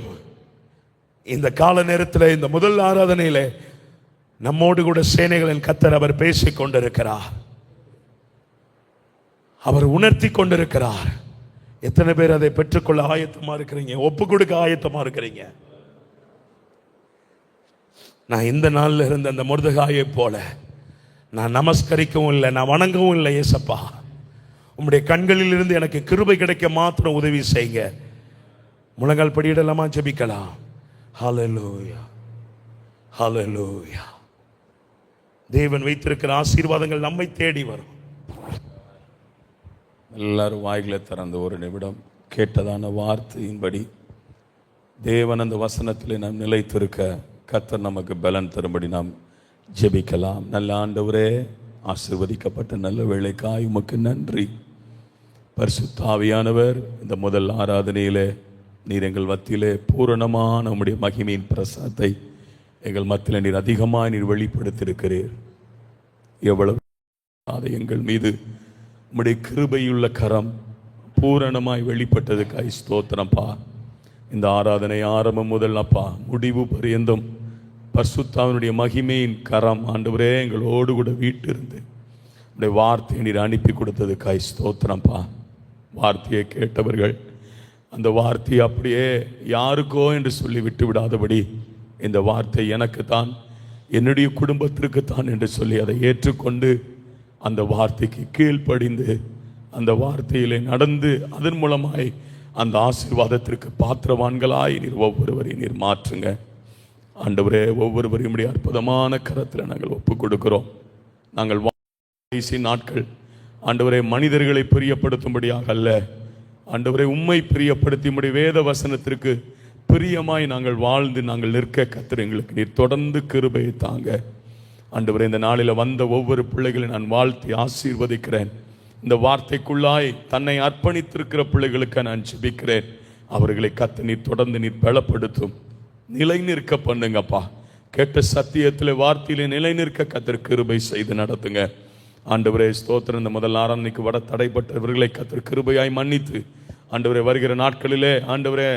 இந்த கால நேரத்தில், இந்த முதல் ஆராதனையில நம்மோடு கூட சேனைகளின் கர்த்தர் அவர் பேசிக் கொண்டிருக்கிறார். அவர் உணர்த்தி கொண்டிருக்கிறார். எத்தனை பேர் அதை பெற்றுக்கொள்ள ஆயத்தமா இருக்கிறீங்க? ஒப்பு கொடுக்க ஆயத்தமா இருக்கிறீங்க? நான் இந்த நாள்ல இருந்த அந்த மொர்தெகாயை போல நான் நமஸ்கரிக்கவும் இல்லை, நான் வணங்கவும் இல்லை. ஏசப்பா, உம்முடைய கண்களில் இருந்து எனக்கு கிருபை கிடைக்க மாத்திரம் உதவி செய்யுங்க. முழங்கால் படியிடலாமா? ஜெபிக்கலாம். ஹல்லேலூயா, ஹல்லேலூயா. தேவன் வைத்திருக்கிற ஆசீர்வாதங்கள் நம்மை தேடி வரும். எல்லாரும் வாய்களை திறந்து ஒரு நிமிடம் கேட்டதான வார்த்தையின்படி தேவன் அந்த வசனத்தில் நாம் நிலைத்திருக்க கர்த்தர் நமக்கு பலன் தரும்படி நாம் ஜெபிக்கலாம். நல்ல ஆண்டவரே, ஆசீர்வதிக்கப்பட்ட நல்ல வேளைக்காய் உமக்கு நன்றி. பரிசுத்த ஆவியானவர், இந்த முதல் ஆராதனையிலே நீர் எங்கள் மத்தியிலே பூரணமான உம்முடைய மகிமையின் பிரசாத்தை எங்கள் மத்தியில் நீர் அதிகமாக நீர் வெளிப்படுத்தியிருக்கிறீர். எவ்வளவு அதை எங்கள் மீது உம்முடைய கிருபையுள்ள கரம் பூரணமாய் வெளிப்பட்டதுக்காய் ஸ்தோத்திரப்பா. இந்த ஆராதனை ஆரம்பம் முதல் அப்பா முடிவு பரியந்தம் பரிசுத்தாவினுடைய மகிமையின் கரம் ஆண்டவரே எங்களோடு கூட வீட்டிருந்து உடைய வார்த்தையை நீர் அனுப்பி கொடுத்ததுக்காய் ஸ்தோத்திரப்பா. வார்த்தையை கேட்டவர்கள் அந்த வார்த்தையை அப்படியே யாருக்கோ என்று சொல்லி விட்டு விடாதபடி, இந்த வார்த்தை எனக்கு தான், என்னுடைய குடும்பத்திற்கு தான் என்று சொல்லி அதை ஏற்றுக்கொண்டு அந்த வார்த்தைக்கு கீழ்ப்படிந்து அந்த வார்த்தையிலே நடந்து அதன் மூலமாய் அந்த ஆசீர்வாதத்திற்கு பாத்திரவான்களாய் நீர் ஒவ்வொருவரையும் நீர் மாற்றுங்க ஆண்டவரே. ஒவ்வொருவரையும் அற்புதமான கரத்தில் நாங்கள் ஒப்புக் கொடுக்கிறோம். நாங்கள் கடைசி நாட்கள் ஆண்டவரே மனிதர்களை பிரியப்படுத்தும்படியாக அல்ல ஆண்டவரே, உம்மை பிரியப்படுத்தி உம்முடைய வேத வசனத்திற்கு பிரியமாய் நாங்கள் வாழ்ந்து நாங்கள் நிற்க கர்த்தர் எங்களுக்கு நீர் தொடர்ந்து கிருபையை தாங்க ஆண்டவரே. இந்த நாளில் வந்த ஒவ்வொரு பிள்ளைகளை நான் வாழ்த்தி ஆசீர்வதிக்கிறேன். இந்த வார்த்தைக்குள்ளாய் தன்னை அர்ப்பணித்திருக்கிற பிள்ளைகளுக்கு நான் ஜெபிக்கிறேன். அவர்களை கர்த்தர் நீர் தொடர்ந்து நீர் பலப்படுத்தும், நிலை நிற்க பண்ணுங்கப்பா. கேட்ட சத்தியத்தில் வார்த்தையிலே நிலை நிற்க கர்த்தர் கிருபை செய்து நடத்துங்க ஆண்டவரே. ஸ்தோத்திரம். இந்த முதல் ஆராதனைக்கு வர தடைப்பட்டவர்களை கர்த்தர் கிருபையாய் மன்னித்து ஆண்டவரே வருகிற நாட்களிலே ஆண்டவரே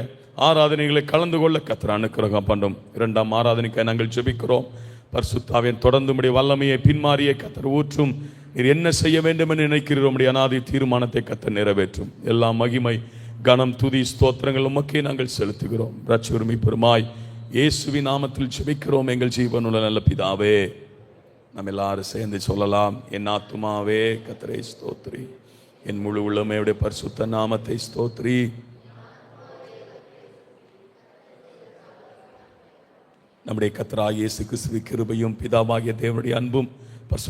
ஆராதனைகளை கலந்து கொள்ள கர்த்தர் அனுக்கிரகம் பண்ணும். இரண்டாம் ஆராதனைக்கு நாங்கள் ஜெபிக்கிறோம். பரிசுத்தாவின் தொடர்ந்து உம்முடைய வல்லமையை பின்மாறிய கர்த்தர் ஊற்றும். நீர் என்ன செய்ய வேண்டும் என்று நினைக்கிறோம் அனாதி தீர்மானத்தை கர்த்தர் நிறைவேற்றும். எல்லா மகிமை கனம் துதி ஸ்தோத்திரங்கள் உமக்கே நாங்கள் செலுத்துகிறோம். ரட்சகருமை பெருமாய் இயேசுவின் நாமத்தில் ஜெபிக்கிறோம் எங்கள் ஜீவனுள்ள நல்ல பிதாவே. நம்ம எல்லாரும் சேர்ந்து சொல்லலாம். என் ஆத்துமாவே கர்த்தரை ஸ்தோத்ரி, என் முழு உள்ளமையுடைய பரிசுத்த நாமத்தை ஸ்தோத்ரி. நம்முடைய கர்த்தராகிய இயேசு கிறிஸ்துவின் கிருபையும் பிதாவாகிய தேவனுடைய அன்பும் பரிசுத்த